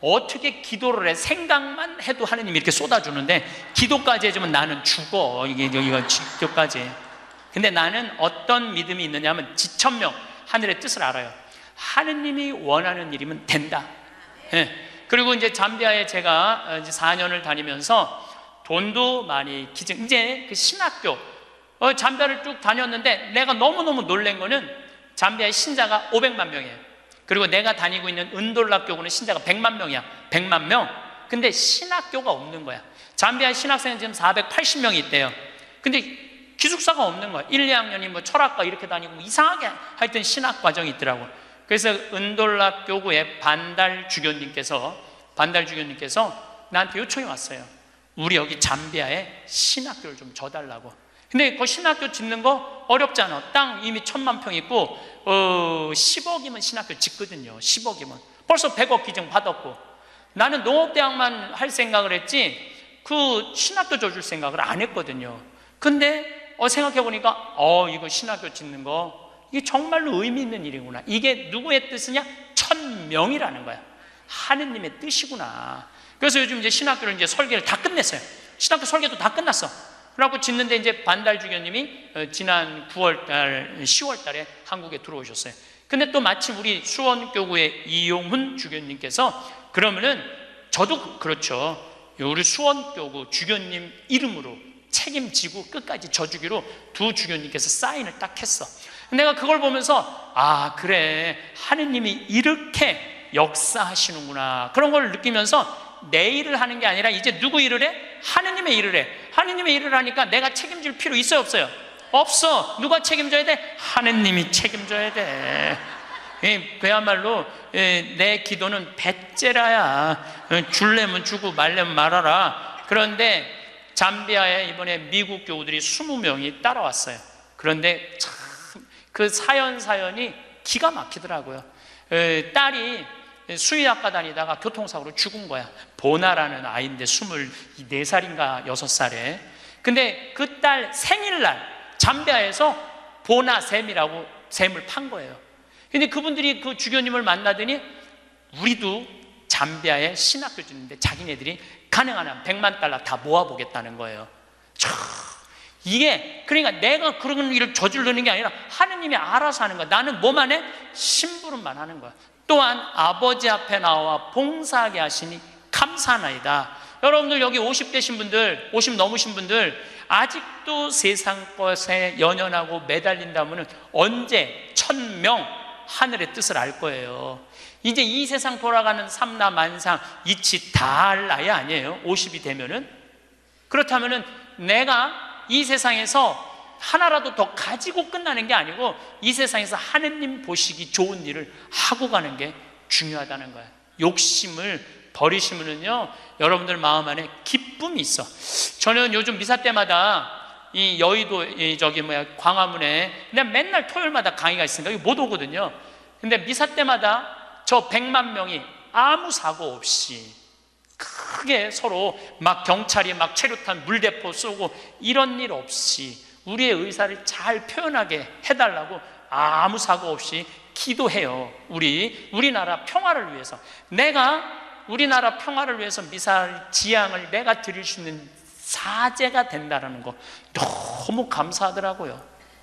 어떻게 기도를 해? 생각만 해도 하느님이 이렇게 쏟아주는데 기도까지 해주면 나는 죽어. 이거 기도까지. 근데 나는 어떤 믿음이 있느냐 하면 지천명, 하늘의 뜻을 알아요. 하느님이 원하는 일이면 된다. 예. 그리고 이제 잠비아에 제가 이제 4년을 다니면서 돈도 많이 이제 그 신학교 잠비아를 쭉 다녔는데 내가 너무너무 놀란 거는 잠비아의 신자가 500만 명이에요. 그리고 내가 다니고 있는 은돌라 교구는 신자가 100만 명이야. 100만 명. 근데 신학교가 없는 거야. 잠비아의 신학생은 지금 480명이 있대요. 근데 기숙사가 없는 거야. 1, 2학년이 철학과 이렇게 다니고 이상하게 하여튼 신학 과정이 있더라고. 그래서 은돌라 교구의 반달 주교님께서 나한테 요청이 왔어요. 우리 여기 잠비아에 신학교를 좀 줘달라고. 근데 그 신학교 짓는 거 어렵잖아. 땅 이미 1,000만 평 있고 10억이면 신학교 짓거든요. 10억이면 벌써 100억 기증 받았고, 나는 농업대학만 할 생각을 했지 그 신학교 줘줄 생각을 안 했거든요. 근데 생각해보니까 이거 신학교 짓는 거 이게 정말로 의미 있는 일이구나. 이게 누구의 뜻이냐? 1,000명이라는 거야. 하느님의 뜻이구나. 그래서 요즘 이제 신학교를 이제 설계를 다 끝냈어요. 신학교 설계도 다 끝났어. 그래갖고 짓는데 이제 반달 주교님이 지난 10월 달에 한국에 들어오셨어요. 근데 또 마침 우리 수원교구의 이용훈 주교님께서 그러면은 저도 그렇죠. 우리 수원교구 주교님 이름으로 책임지고 끝까지 져주기로 두 주교님께서 사인을 딱 했어. 내가 그걸 보면서 그래, 하느님이 이렇게 역사하시는구나, 그런 걸 느끼면서 내 일을 하는 게 아니라 이제 누구 일을 해? 하느님의 일을 해. 하느님의 일을 하니까 내가 책임질 필요 있어요, 없어요? 없어. 누가 책임져야 돼? 하느님이 책임져야 돼. 그야말로 내 기도는 배째라야. 줄래면 주고 말래면 말아라. 그런데 잠비아에 이번에 미국 교우들이 20명이 따라왔어요. 그런데 참 그 사연이 기가 막히더라고요. 딸이 수의학과 다니다가 교통사고로 죽은 거야. 보나라는 아이인데 24살인가 6살에. 근데 그 딸 생일날 잠비아에서 보나 샘이라고 샘을 판 거예요. 근데 그분들이 그 주교님을 만나더니 우리도 잠비아에 신학교 짓는데 자기네들이 가능한 한 100만 달러 다 모아보겠다는 거예요. 이게 그러니까 내가 그런 일을 저지르는 게 아니라 하느님이 알아서 하는 거야. 나는 뭐만 해? 심부름만 하는 거야. 또한 아버지 앞에 나와 봉사하게 하시니 감사하나이다. 여러분들 여기 50대신 분들, 50 넘으신 분들 아직도 세상 것에 연연하고 매달린다면 언제 1,000명 하늘의 뜻을 알 거예요. 이제 이 세상 돌아가는 삼라만상 이치 다 할 나이 아니에요? 50이 되면은. 그렇다면은 내가 이 세상에서 하나라도 더 가지고 끝나는 게 아니고 이 세상에서 하느님 보시기 좋은 일을 하고 가는 게 중요하다는 거예요. 욕심을 버리시면은요, 여러분들 마음 안에 기쁨이 있어. 저는 요즘 미사 때마다 이 여의도 광화문에 그냥 맨날 토요일마다 강의가 있으니까 여기 못 오거든요. 근데 미사 때마다 저 100만 명이 아무 사고 없이 크게 서로 막 경찰이 막 최루탄 물대포 쏘고 이런 일 없이 우리의 의사를 잘 표현하게 해달라고 아무 사고 없이 기도해요. 우리나라 평화를 위해서. 내가 우리나라 평화를 위해서 미사일 지향을 내가 드릴 수 있는 사제가 된다는 거 너무 감사하더라고요.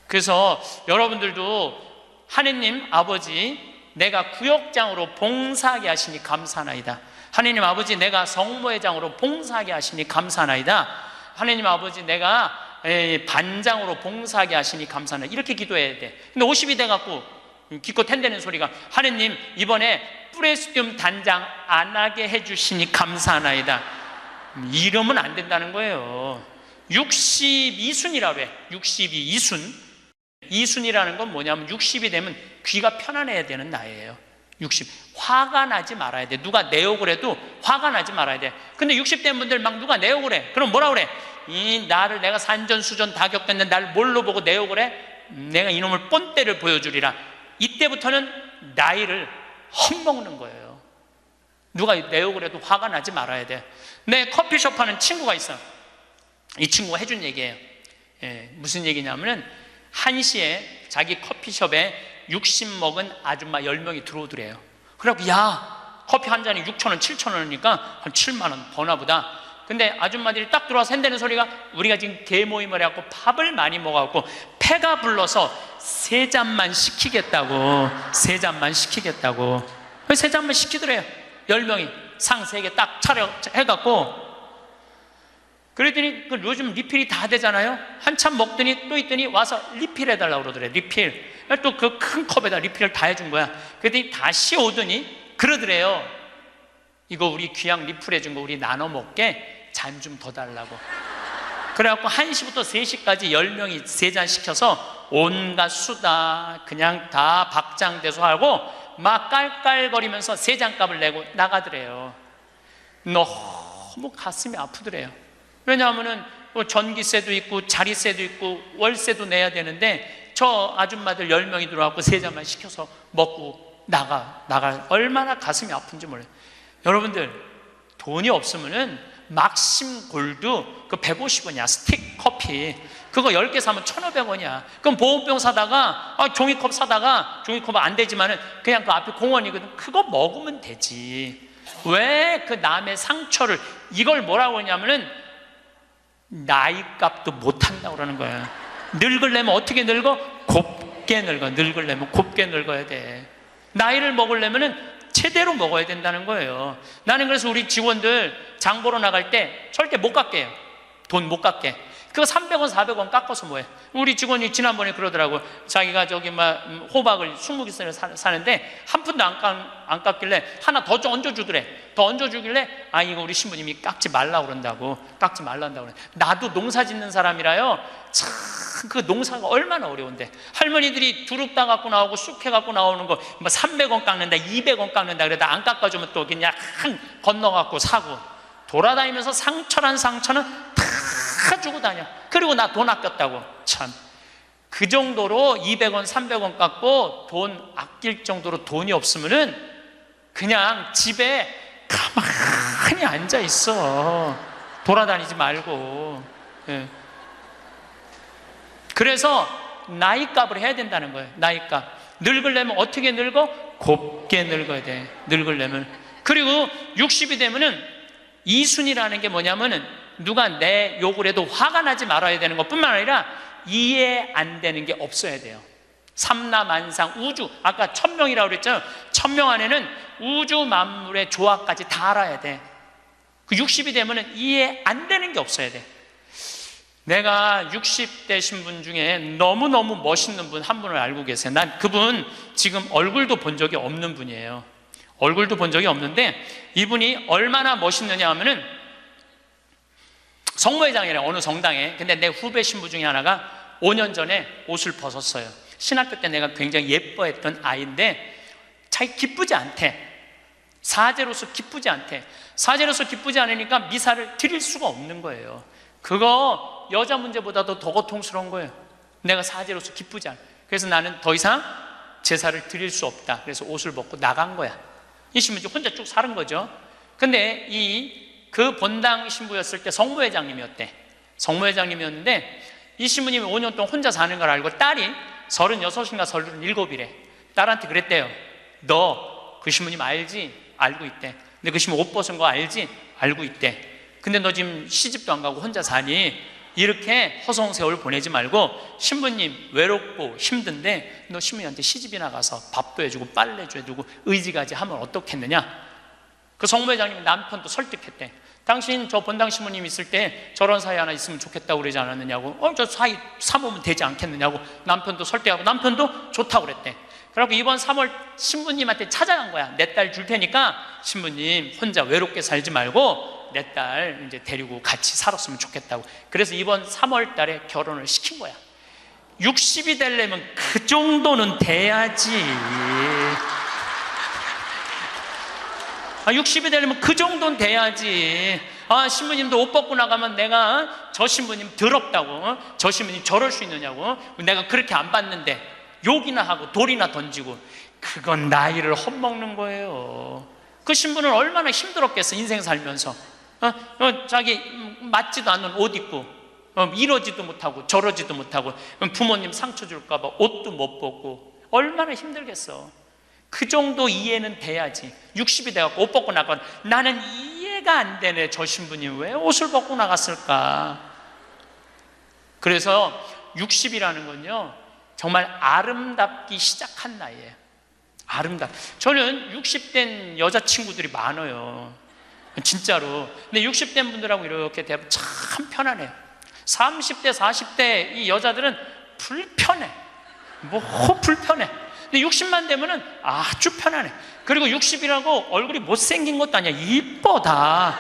그래서 여러분들도 하느님 아버지, 내가 구역장으로 봉사하게 하시니 감사하나이다. 하느님 아버지, 내가 성모회장으로 봉사하게 하시니 감사하나이다. 하느님 아버지, 내가 반장으로 봉사하게 하시니 감사하나이다. 이렇게 기도해야 돼. 근데 50이 돼갖고 기껏 한다는 소리가, 하느님 이번에 프레스디움 단장 안 하게 해주시니 감사하나이다. 이러면 안 된다는 거예요. 62순이라고 해. 62순. 이순이라는 건 뭐냐면 60이 되면 귀가 편안해야 되는 나이예요. 60. 화가 나지 말아야 돼. 누가 내 욕을 해도 화가 나지 말아야 돼. 근데 60 된 분들 막 누가 내 욕을 해. 그럼 뭐라 그래? 나를 내가 산전수전 다 겪었는데 날 뭘로 보고 내 욕을 해? 내가 이놈을 뻔때를 보여주리라. 이때부터는 나이를 헛먹는 거예요. 누가 내 욕을 해도 화가 나지 말아야 돼. 내 커피숍 하는 친구가 있어. 이 친구가 해준 얘기예요. 무슨 얘기냐면은 1시에 자기 커피숍에 60 먹은 아줌마 10명이 들어오더래요. 그래갖고 야, 커피 한 잔이 6,000원, 7,000원이니까 한 7만 원 버나 보다. 근데 아줌마들이 딱 들어와서 한다는 소리가, 우리가 지금 대모임을 해갖고 밥을 많이 먹어갖고 패가 불러서 3잔만 시키겠다고. 3잔만 시키겠다고. 3잔만 시키더래요. 10명이 상 3개 딱 차려 해갖고. 그랬더니 요즘 리필이 다 되잖아요. 한참 먹더니 또 있더니 와서 리필 해달라고 그러더래. 리필. 또 그 큰 컵에다 리필을 다 해준 거야. 그랬더니 다시 오더니 그러더래요. 이거 우리 귀양 리필 해준 거 우리 나눠 먹게 잔 좀 더 달라고. 그래갖고 1시부터 3시까지 10명이 3잔 시켜서 온갖 수다 그냥 다 박장대소 하고 막 깔깔거리면서 3잔 값을 내고 나가더래요. 너무 가슴이 아프더래요. 왜냐하면은 전기세도 있고 자리세도 있고 월세도 내야 되는데 저 아줌마들 10명이 들어와서 3잔만 시켜서 먹고 나가 얼마나 가슴이 아픈지 몰라요. 여러분들 돈이 없으면은 막심 골드 그 150원이야. 스틱 커피 그거 10개 사면 1,500원이야. 그럼 보온병 사다가 종이컵 사다가, 종이컵은 안 되지만은 그냥 그 앞에 공원이거든. 그거 먹으면 되지. 왜 그 남의 상처를, 이걸 뭐라고 하냐면은 나이값도 못한다고 그러는 거야. 늙으려면 어떻게 늙어? 곱게 늙어. 늙으려면 곱게 늙어야 돼. 나이를 먹으려면은 제대로 먹어야 된다는 거예요. 나는 그래서 우리 직원들 장 보러 나갈 때 절대 못 깎게 해요. 돈 못 깎게. 그거 300원 400원 깎아서 뭐해. 우리 직원이 지난번에 그러더라고. 자기가 저기 막 호박을 20개를 사는데 한 푼도 안 깎길래 하나 더 얹어주더래. 더 얹어주길래 이거 우리 신부님이 깎지 말라고 그런다고. 깎지 말란다고 그래. 나도 농사 짓는 사람이라요. 참 그 농사가 얼마나 어려운데. 할머니들이 두릅 따 갖고 나오고 쑥해 갖고 나오는 거 300원 깎는다 200원 깎는다 그러다 안 깎아주면 또 그냥 건너 갖고 사고 돌아다니면서 상처는 다 주고 다녀. 그리고 나 돈 아꼈다고. 참 그 정도로 200원 300원 깎고 돈 아낄 정도로 돈이 없으면은 그냥 집에 가만히 앉아 있어. 돌아다니지 말고. 그래서 나이값을 해야 된다는 거예요. 나이값. 늙으려면 어떻게 늙어? 곱게 늙어야 돼. 늙으려면. 그리고 60이 되면은 이순이라는 게 뭐냐면은 누가 내 욕을 해도 화가 나지 말아야 되는 것뿐만 아니라 이해 안 되는 게 없어야 돼요. 삼라만상 우주, 아까 1000명이라고 그랬잖아요. 1000명 안에는 우주 만물의 조화까지 다 알아야 돼. 그 60이 되면은 이해 안 되는 게 없어야 돼. 내가 60대신 분 중에 너무너무 멋있는 분 한 분을 알고 계세요. 난 그분 지금 얼굴도 본 적이 없는 분이에요. 얼굴도 본 적이 없는데 이분이 얼마나 멋있느냐 하면은 성모회장이래, 어느 성당에. 근데 내 후배 신부 중에 하나가 5년 전에 옷을 벗었어요. 신학교 때 내가 굉장히 예뻐했던 아이인데 자기 기쁘지 않대. 사제로서 기쁘지 않대. 사제로서 기쁘지 않으니까 미사를 드릴 수가 없는 거예요. 그거 여자 문제보다도 더 고통스러운 거예요. 내가 사제로서 기쁘지 않아. 그래서 나는 더 이상 제사를 드릴 수 없다. 그래서 옷을 벗고 나간 거야. 이 신부님 혼자 쭉 사는 거죠. 근데 그 본당 신부였을 때 성모회장님이었대. 성모회장님이었는데 이 신부님이 5년 동안 혼자 사는 걸 알고 딸이 36인가 37이래. 딸한테 그랬대요. 너 그 신부님 알지? 알고 있대. 근데 그 신부님 옷 벗은 거 알지? 알고 있대. 근데 너 지금 시집도 안 가고 혼자 사니? 이렇게 허송 세월 보내지 말고 신부님 외롭고 힘든데 너 신부님한테 시집이나 가서 밥도 해주고 빨래도 해주고 의지가지 하면 어떻겠느냐? 그 성모회장님 남편도 설득했대. 당신 저 본당 신부님 있을 때 저런 사이 하나 있으면 좋겠다고 그러지 않았느냐고. 저 사이 사모면 되지 않겠느냐고 남편도 설득하고 남편도 좋다고 그랬대. 그래서 이번 3월 신부님한테 찾아간 거야. 내 딸 줄 테니까 신부님 혼자 외롭게 살지 말고 내 딸 이제 데리고 같이 살았으면 좋겠다고. 그래서 이번 3월 달에 결혼을 시킨 거야. 60이 되려면 그 정도는 돼야지. 60이 되려면 그 정도는 돼야지. 신부님도 옷 벗고 나가면 내가 저 신부님 더럽다고, 저 신부님 저럴 수 있느냐고, 내가 그렇게 안 봤는데 욕이나 하고 돌이나 던지고, 그건 나이를 헛먹는 거예요. 그 신부는 얼마나 힘들었겠어. 인생 살면서 자기 맞지도 않는 옷 입고 이러지도 못하고 저러지도 못하고 부모님 상처 줄까 봐 옷도 못 벗고 얼마나 힘들겠어. 그 정도 이해는 돼야지. 60이 돼갖고 옷 벗고 나가면 나는 이해가 안 되네. 저 신부님 왜 옷을 벗고 나갔을까? 그래서 60이라는 건요 정말 아름답기 시작한 나이예요. 저는 60된 여자친구들이 많아요. 진짜로. 근데 60된 분들하고 이렇게 대하면 참 편안해요. 30대 40대 이 여자들은 불편해. 불편해. 근데 60만 되면은 아주 편안해. 그리고 60이라고 얼굴이 못생긴 것도 아니야. 이뻐 다.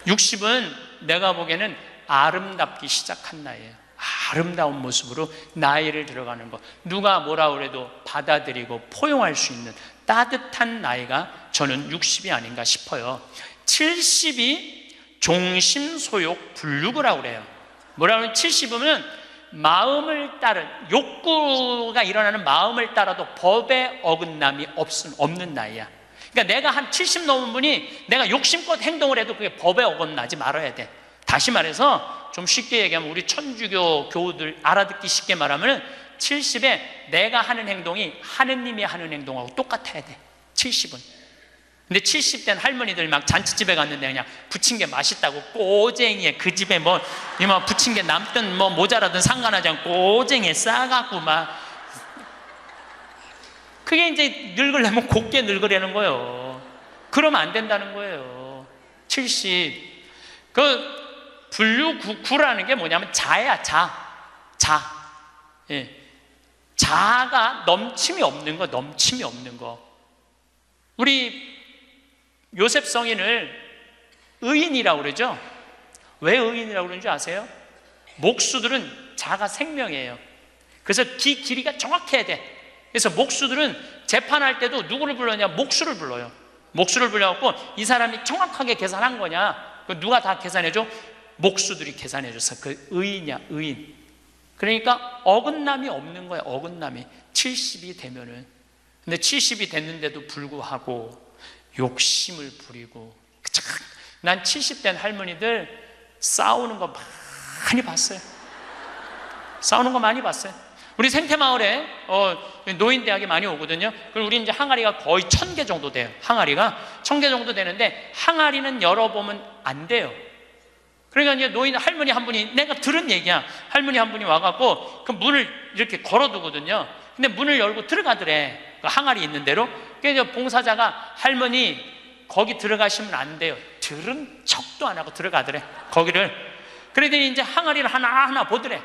60은 내가 보기에는 아름답기 시작한 나이에요. 아름다운 모습으로 나이를 들어가는 것. 누가 뭐라 그래도 받아들이고 포용할 수 있는 따뜻한 나이가 저는 60이 아닌가 싶어요. 70이 종심소욕 불육이라고 그래요. 뭐라 그러면 70이면 마음을 따른, 욕구가 일어나는 마음을 따라도 법의 어긋남이 없는 나이야. 그러니까 내가 한 70 넘은 분이 내가 욕심껏 행동을 해도 그게 법에 어긋나지 말아야 돼. 다시 말해서 좀 쉽게 얘기하면 우리 천주교 교우들 알아듣기 쉽게 말하면 70에 내가 하는 행동이 하느님이 하는 행동하고 똑같아야 돼. 70은. 근데 70된 할머니들 막 잔치집에 갔는데 그냥 부친 게 맛있다고 꼬쟁이에 그 집에 뭐 부친 게 남든 뭐 모자라든 상관하지 않고 꼬쟁이에 싸갖고 막 그게 이제 늙으려면 곱게 늙으려는 거예요. 그러면 안 된다는 거예요. 70. 불류구라는 게 뭐냐면 자야, 자. 예. 자가 넘침이 없는 거. 우리 요셉 성인을 의인이라고 그러죠. 왜 의인이라고 그러는지 아세요? 목수들은 자가 생명이에요. 그래서 길이가 정확해야 돼. 그래서 목수들은 재판할 때도 누구를 불러냐? 목수를 불러요. 목수를 불러갖고 이 사람이 정확하게 계산한 거냐? 누가 다 계산해줘? 목수들이 계산해줘서 그 의인이야, 의인. 그러니까 어긋남이 없는 거야, 어긋남이. 70이 되면은. 근데 70이 됐는데도 불구하고 욕심을 부리고. 난 70된 할머니들 싸우는 거 많이 봤어요. 우리 생태마을에 노인대학이 많이 오거든요. 그리고 우리 이제 항아리가 거의 1000개 정도 돼요. 항아리가 1000개 정도 되는데 항아리는 열어보면 안 돼요. 그러니까 이제 노인 할머니 한 분이, 내가 들은 얘기야. 할머니 한 분이 와갖고 그 문을 이렇게 걸어두거든요. 근데 문을 열고 들어가더래. 그 항아리 있는 대로. 그래서 봉사자가 할머니 거기 들어가시면 안 돼요. 들은 척도 안 하고 들어가더래. 거기를. 그러더니 이제 항아리를 하나하나 보더래.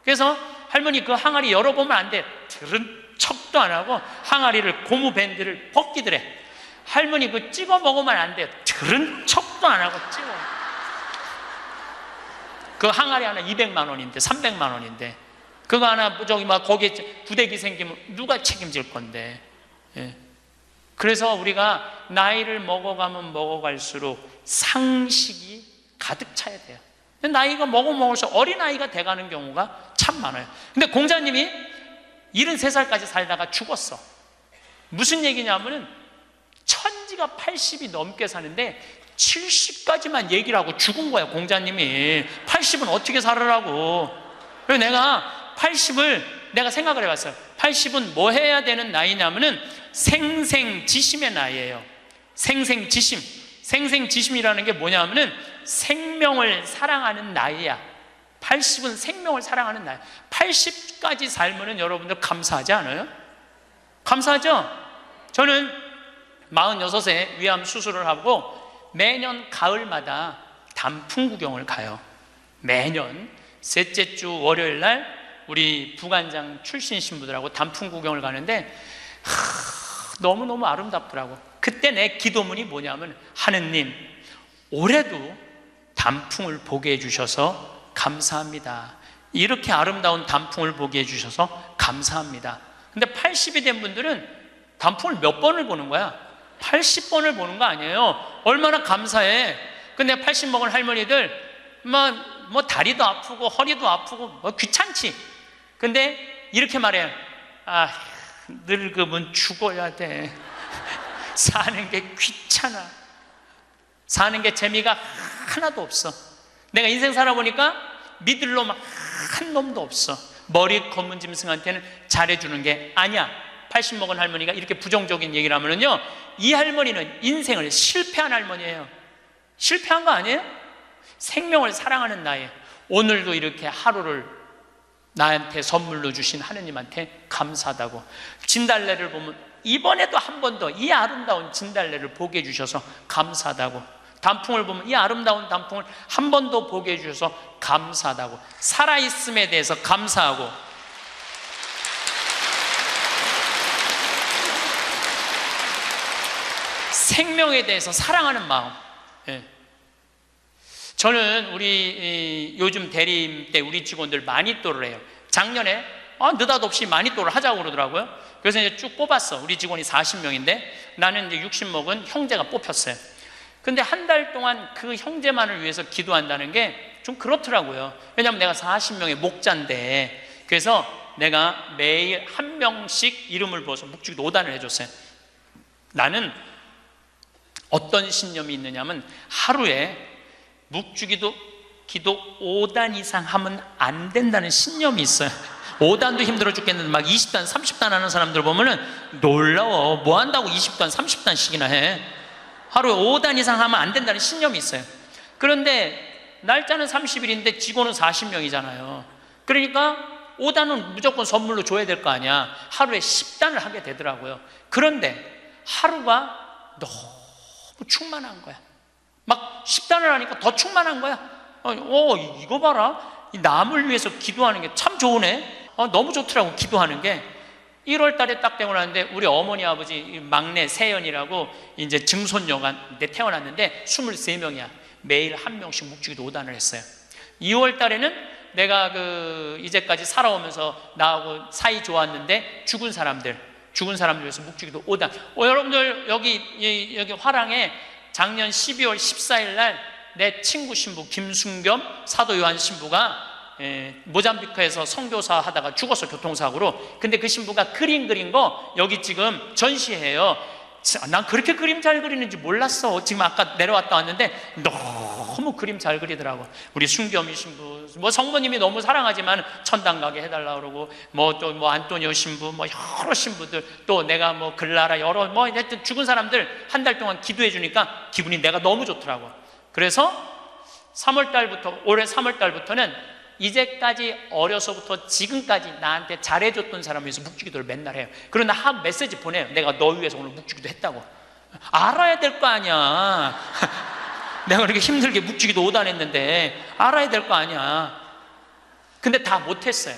그래서 할머니 그 항아리 열어보면 안 돼. 들은 척도 안 하고 항아리를 고무 밴드를 벗기더래. 할머니 그 찍어 먹으면 안 돼. 들은 척도 안 하고 찍어. 그 항아리 하나 200만 원인데 300만 원인데 그거 하나 저기 막 거기에 구데기 생기면 누가 책임질 건데. 예. 그래서 우리가 나이를 먹어가면 먹어갈수록 상식이 가득 차야 돼요. 나이가 먹을수록 어린아이가 돼가는 경우가 참 많아요. 근데 공자님이 73살까지 살다가 죽었어. 무슨 얘기냐면은 천지가 80이 넘게 사는데 70까지만 얘기를 하고 죽은 거야. 공자님이 80은 어떻게 살으라고. 그래서 내가 80을 내가 생각을 해봤어요. 80은 뭐 해야 되는 나이냐면은 생생지심의 나이예요. 생생지심. 생생지심이라는 게 뭐냐면은 생명을 사랑하는 나이야. 80은 생명을 사랑하는 나이. 80까지 살면은 여러분들 감사하지 않아요? 감사하죠? 저는 46세 위암 수술을 하고 매년 가을마다 단풍 구경을 가요. 매년 셋째 주 월요일 날 우리 부관장 출신 신부들하고 단풍 구경을 가는데 너무너무 아름답더라고. 그때 내 기도문이 뭐냐면 하느님 올해도 단풍을 보게 해주셔서 감사합니다. 이렇게 아름다운 단풍을 보게 해주셔서 감사합니다. 근데 80이 된 분들은 단풍을 몇 번을 보는 거야? 80번을 보는 거 아니에요. 얼마나 감사해. 근데 80 먹은 할머니들 뭐 다리도 아프고 허리도 아프고 뭐 귀찮지. 근데 이렇게 말해요. 늙으면 죽어야 돼. 사는 게 귀찮아. 사는 게 재미가 하나도 없어. 내가 인생 살아보니까 믿을 놈 한 놈도 없어. 머리 검은 짐승한테는 잘해주는 게 아니야. 80 먹은 할머니가 이렇게 부정적인 얘기를 하면은요, 이 할머니는 인생을 실패한 할머니예요. 실패한 거 아니에요? 생명을 사랑하는 나이. 오늘도 이렇게 하루를 나한테 선물로 주신 하느님한테 감사하다고. 진달래를 보면 이번에도 한 번 더 이 아름다운 진달래를 보게 해주셔서 감사하다고. 단풍을 보면 이 아름다운 단풍을 한 번 더 보게 해주셔서 감사하다고. 살아있음에 대해서 감사하고. 생명에 대해서 사랑하는 마음. 예. 저는 우리 요즘 대리임 때 우리 직원들 마니또를 해요. 작년에 느닷없이 마니또를 하자고 그러더라고요. 그래서 이제 쭉 뽑았어. 우리 직원이 40명인데 나는 이제 60 먹은 형제가 뽑혔어요. 근데 한 달 동안 그 형제만을 위해서 기도한다는 게 좀 그렇더라고요. 왜냐하면 내가 40명의 목자인데. 그래서 내가 매일 한 명씩 이름을 부어서 묵주기도 5단을 해줬어요. 나는 어떤 신념이 있느냐면 하루에 묵주기도 기도 5단 이상 하면 안 된다는 신념이 있어요. 5단도 힘들어 죽겠는데 막 20단 30단 하는 사람들 보면은 놀라워. 뭐 한다고 20단 30단씩이나 해. 하루에 5단 이상 하면 안 된다는 신념이 있어요. 그런데 날짜는 30일인데 직원은 40명이잖아요. 그러니까 5단은 무조건 선물로 줘야 될 거 아니야. 하루에 10단을 하게 되더라고요. 그런데 하루가 너무 충만한 거야. 막 10단을 하니까 더 충만한 거야. 이거 봐라. 이 남을 위해서 기도하는 게 참 좋으네. 너무 좋더라고, 기도하는 게. 1월 달에 딱 되고 나는데 우리 어머니 아버지 막내 세연이라고 이제 증손녀가 태어났는데 23명이야. 매일 한 명씩 묵주기도 5단을 했어요. 2월 달에는 내가 이제까지 살아오면서 나하고 사이 좋았는데 죽은 사람들 위해서 묵주기도 5단. 여러분들 여기 화랑에 작년 12월 14일 날 내 친구 신부 김순겸 사도 요한 신부가 모잠비크에서 선교사 하다가 죽었어, 교통사고로. 근데 그 신부가 그림 그린 거 여기 지금 전시해요. 난 그렇게 그림 잘 그리는지 몰랐어. 지금 아까 내려왔다 왔는데 너무 그림 잘 그리더라고. 우리 순겸이 신부, 뭐 성모님이 너무 사랑하지만 천당 가게 해달라 그러고, 또 안토니오 신부, 여러 신부들, 또 내가 글라라, 여러 하여튼 죽은 사람들 한 달 동안 기도해 주니까 기분이 내가 너무 좋더라고. 그래서 3월 달부터, 올해 3월 달부터는 이제까지 어려서부터 지금까지 나한테 잘해줬던 사람을 위해서 묵주기도를 맨날 해요. 그러나 한 메시지 보내요. 내가 너 위해서 오늘 묵주기도 했다고. 알아야 될 거 아니야. 내가 그렇게 힘들게 묵주기도 5단 했는데 알아야 될 거 아니야. 근데 다 못했어요.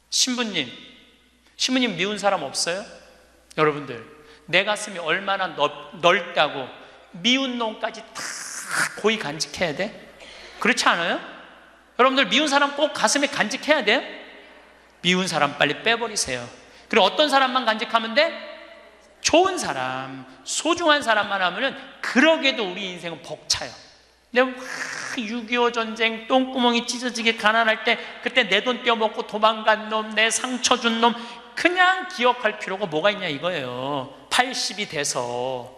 신부님 미운 사람 없어요? 여러분들, 내 가슴이 얼마나 넓다고 미운 놈까지 다 고이 간직해야 돼? 그렇지 않아요? 여러분들 미운 사람 꼭 가슴에 간직해야 돼요? 미운 사람 빨리 빼버리세요. 그리고 어떤 사람만 간직하면 돼? 좋은 사람, 소중한 사람만 하면은 그러게도 우리 인생은 벅차요. 근데 6.25 전쟁 똥구멍이 찢어지게 가난할 때 그때 내 돈 떼어먹고 도망간 놈, 내 상처 준 놈 그냥 기억할 필요가 뭐가 있냐 이거예요. 80이 돼서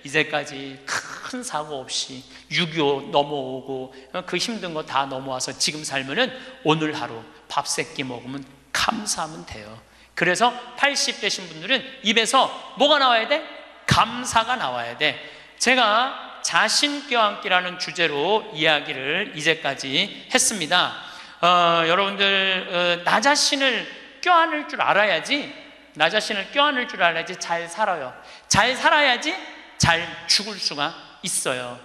이제까지 큰 사고 없이 6.25 넘어오고 그 힘든 거 다 넘어와서 지금 살면은 오늘 하루 밥 세 끼 먹으면 감사하면 돼요. 그래서 80 되신 분들은 입에서 뭐가 나와야 돼? 감사가 나와야 돼. 제가 자신 껴안기라는 주제로 이야기를 이제까지 했습니다. 여러분들 나 자신을 껴안을 줄 알아야지, 나 자신을 껴안을 줄 알아야지 잘 살아요. 잘 살아야지 잘 죽을 수가 있어요.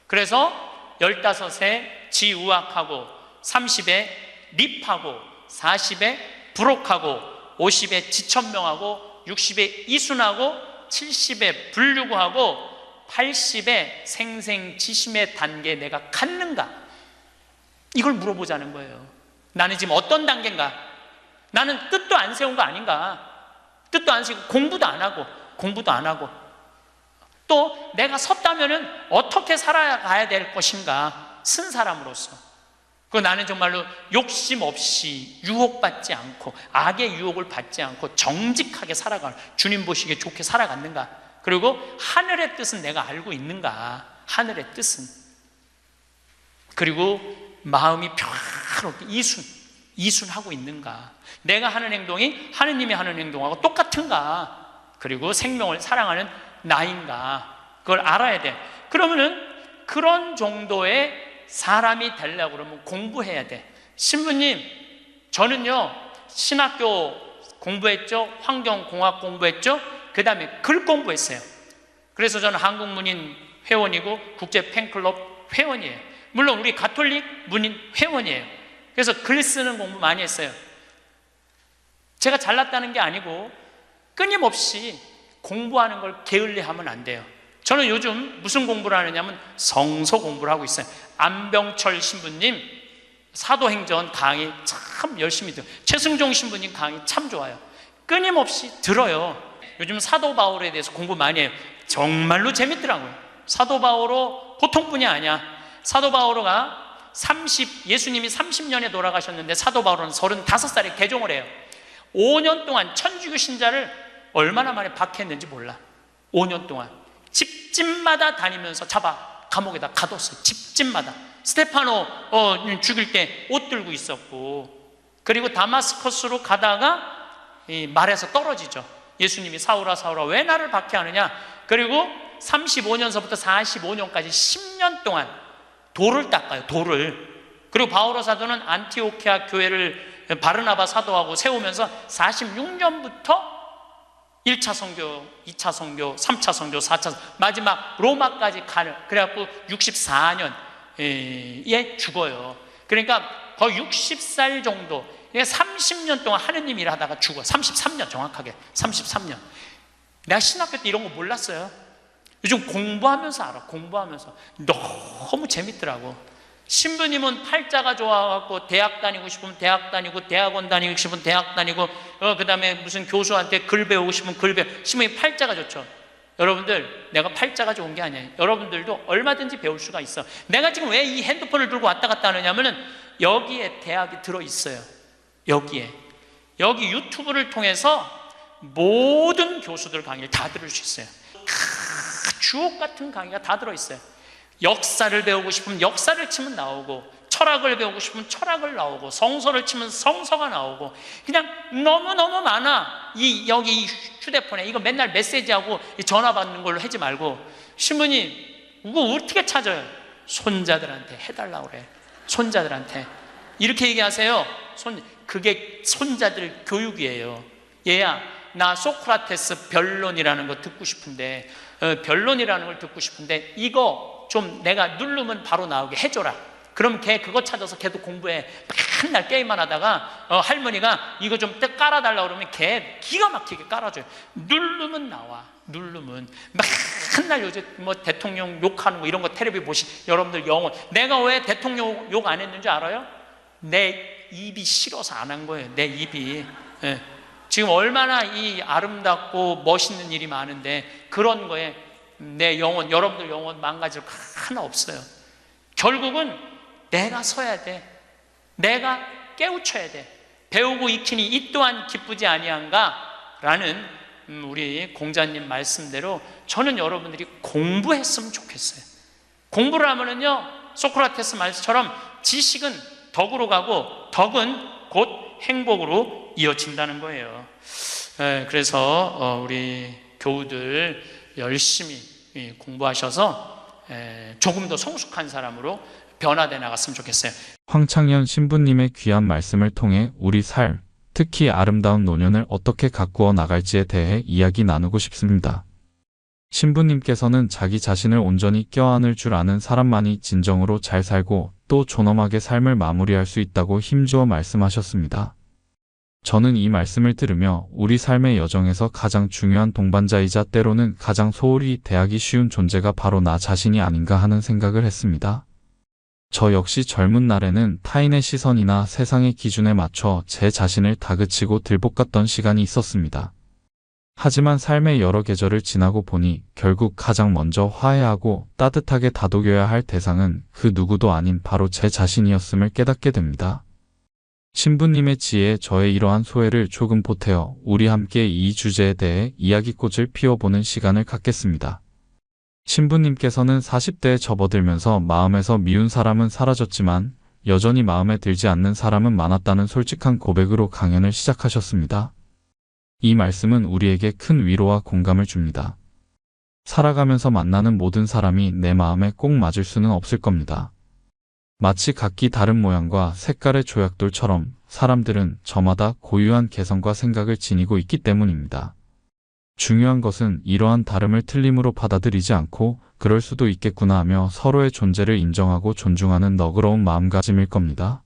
그래서 15에 지우학하고 30에 립하고 40에 부록하고 50에 지천명하고 60에 이순하고 70에 불류구하고 80에 생생지심의 단계에 내가 갔는가? 이걸 물어보자는 거예요. 나는 지금 어떤 단계인가? 나는 뜻도 안 세운 거 아닌가? 뜻도 안 세우고 공부도 안 하고 또 내가 섰다면은 어떻게 살아가야 될 것인가? 쓴 사람으로서. 그 나는 정말로 욕심 없이 유혹받지 않고 악의 유혹을 받지 않고 정직하게 살아가는, 주님 보시기에 좋게 살아갔는가? 그리고 하늘의 뜻은 내가 알고 있는가? 하늘의 뜻은. 그리고 마음이 평화롭게 이순하고 있는가? 내가 하는 행동이 하느님이 하는 행동하고 똑같은가? 그리고 생명을 사랑하는 나인가? 그걸 알아야 돼. 그러면은 그런 정도의 사람이 되려고 그러면 공부해야 돼. 신부님, 저는요 신학교 공부했죠, 환경공학 공부했죠, 그 다음에 글 공부했어요. 그래서 저는 한국문인 회원이고 국제 팬클럽 회원이에요. 물론 우리 가톨릭 문인 회원이에요. 그래서 글 쓰는 공부 많이 했어요. 제가 잘났다는 게 아니고 끊임없이 공부하는 걸 게을리하면 안 돼요. 저는 요즘 무슨 공부를 하느냐면 성서 공부를 하고 있어요. 안병철 신부님 사도행전 강의 참 열심히 들어요. 최승종 신부님 강의 참 좋아요. 끊임없이 들어요. 요즘 사도 바울에 대해서 공부 많이 해요. 정말로 재밌더라고요. 사도 바오로 보통 분이 아니야. 사도 바오로가 예수님이 30년에 돌아가셨는데 사도 바오로는 35살에 개종을 해요. 5년 동안 천주교 신자를 얼마나 많이 박해했는지 몰라. 5년 동안 집집마다 다니면서 잡아 감옥에다 가뒀어요. 집집마다. 스테파노 죽일 때 옷 들고 있었고, 그리고 다마스커스로 가다가 이 말에서 떨어지죠. 예수님이 사울아 사울아 왜 나를 박해하느냐. 그리고 35년서부터 45년까지 10년 동안 돌을 닦아요. 돌을. 그리고 바오로 사도는 안티오키아 교회를 바르나바 사도하고 세우면서 46년부터 1차 선교, 2차 선교, 3차 선교, 4차 선교, 마지막 로마까지 가는, 그래갖고 64년에 죽어요. 그러니까 거의 60살 정도, 30년 동안 하느님 일 하다가 죽어. 33년 정확하게 33년. 내가 신학교 때 이런 거 몰랐어요. 요즘 공부하면서 알아. 공부하면서 너무 재밌더라고. 신부님은 팔자가 좋아갖고 대학 다니고 싶으면 대학 다니고, 대학원 다니고 싶으면 대학 다니고, 그 다음에 무슨 교수한테 글 배우고 싶으면 글 배우고. 신부님 팔자가 좋죠. 여러분들, 내가 팔자가 좋은 게 아니에요. 여러분들도 얼마든지 배울 수가 있어. 내가 지금 왜 이 핸드폰을 들고 왔다 갔다 하느냐면은 여기에 대학이 들어있어요. 여기 유튜브를 통해서 모든 교수들 강의를 다 들을 수 있어요. 주옥 같은 강의가 다 들어있어요. 역사를 배우고 싶으면 역사를 치면 나오고, 철학을 배우고 싶으면 철학을 나오고, 성서를 치면 성서가 나오고, 그냥 너무너무 많아. 여기 휴대폰에 이거 맨날 메시지하고 전화 받는 걸로 하지 말고, 신부님 이거 어떻게 찾아요? 손자들한테 해달라고 그래. 손자들한테 이렇게 얘기하세요. 그게 손자들 교육이에요. 얘야, 나 소크라테스 변론이라는 거 듣고 싶은데, 변론이라는 걸 듣고 싶은데 이거 좀 내가 누르면 바로 나오게 해줘라. 그럼 걔 그거 찾아서 걔도 공부해. 맨날 게임만 하다가 할머니가 이거 좀 깔아달라고 그러면 걔 기가 막히게 깔아줘요. 누르면 나와. 누르면 맨날 요새 뭐 대통령 욕하는 거 이런 거 텔레비 여러분들 영혼, 내가 왜 대통령 욕 안 했는지 알아요? 내 입이 싫어서 안 한 거예요. 내 입이. 예. 지금 얼마나 이 아름답고 멋있는 일이 많은데 그런 거에 내 영혼, 여러분들 영혼 망가질 거 하나 없어요. 결국은 내가 서야 돼. 내가 깨우쳐야 돼. 배우고 익히니 이 또한 기쁘지 아니한가? 라는 우리 공자님 말씀대로 저는 여러분들이 공부했으면 좋겠어요. 공부를 하면은요, 소크라테스 말씀처럼 지식은 덕으로 가고 덕은 곧 행복으로 이어진다는 거예요. 그래서 우리 교우들 열심히 공부하셔서 조금 더 성숙한 사람으로 변화돼 나갔으면 좋겠어요. 황창현 신부님의 귀한 말씀을 통해 우리 삶, 특히 아름다운 노년을 어떻게 가꾸어 나갈지에 대해 이야기 나누고 싶습니다. 신부님께서는 자기 자신을 온전히 껴안을 줄 아는 사람만이 진정으로 잘 살고 또 존엄하게 삶을 마무리할 수 있다고 힘주어 말씀하셨습니다. 저는 이 말씀을 들으며 우리 삶의 여정에서 가장 중요한 동반자이자 때로는 가장 소홀히 대하기 쉬운 존재가 바로 나 자신이 아닌가 하는 생각을 했습니다. 저 역시 젊은 날에는 타인의 시선이나 세상의 기준에 맞춰 제 자신을 다그치고 들볶았던 시간이 있었습니다. 하지만 삶의 여러 계절을 지나고 보니 결국 가장 먼저 화해하고 따뜻하게 다독여야 할 대상은 그 누구도 아닌 바로 제 자신이었음을 깨닫게 됩니다. 신부님의 지혜에 저의 이러한 소회를 조금 보태어 우리 함께 이 주제에 대해 이야기꽃을 피워보는 시간을 갖겠습니다. 신부님께서는 40대에 접어들면서 마음에서 미운 사람은 사라졌지만 여전히 마음에 들지 않는 사람은 많았다는 솔직한 고백으로 강연을 시작하셨습니다. 이 말씀은 우리에게 큰 위로와 공감을 줍니다. 살아가면서 만나는 모든 사람이 내 마음에 꼭 맞을 수는 없을 겁니다. 마치 각기 다른 모양과 색깔의 조약돌처럼 사람들은 저마다 고유한 개성과 생각을 지니고 있기 때문입니다. 중요한 것은 이러한 다름을 틀림으로 받아들이지 않고 그럴 수도 있겠구나 하며 서로의 존재를 인정하고 존중하는 너그러운 마음가짐일 겁니다.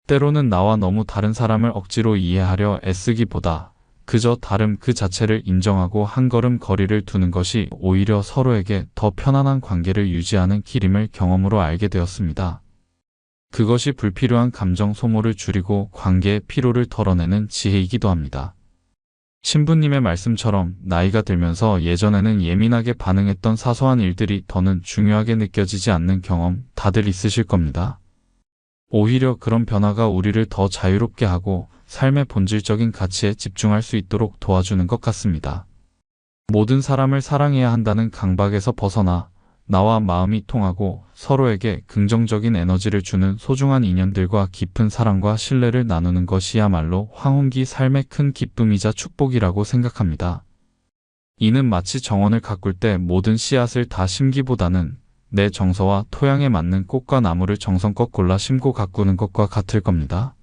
때로는 나와 너무 다른 사람을 억지로 이해하려 애쓰기보다 그저 다름 그 자체를 인정하고 한 걸음 거리를 두는 것이 오히려 서로에게 더 편안한 관계를 유지하는 길임을 경험으로 알게 되었습니다. 그것이 불필요한 감정 소모를 줄이고 관계의 피로를 덜어내는 지혜이기도 합니다. 신부님의 말씀처럼 나이가 들면서 예전에는 예민하게 반응했던 사소한 일들이 더는 중요하게 느껴지지 않는 경험 다들 있으실 겁니다. 오히려 그런 변화가 우리를 더 자유롭게 하고 삶의 본질적인 가치에 집중할 수 있도록 도와주는 것 같습니다. 모든 사람을 사랑해야 한다는 강박에서 벗어나 나와 마음이 통하고 서로에게 긍정적인 에너지를 주는 소중한 인연들과 깊은 사랑과 신뢰를 나누는 것이야말로 황혼기 삶의 큰 기쁨이자 축복이라고 생각합니다. 이는 마치 정원을 가꿀 때 모든 씨앗을 다 심기보다는 내 정서와 토양에 맞는 꽃과 나무를 정성껏 골라 심고 가꾸는 것과 같을 겁니다.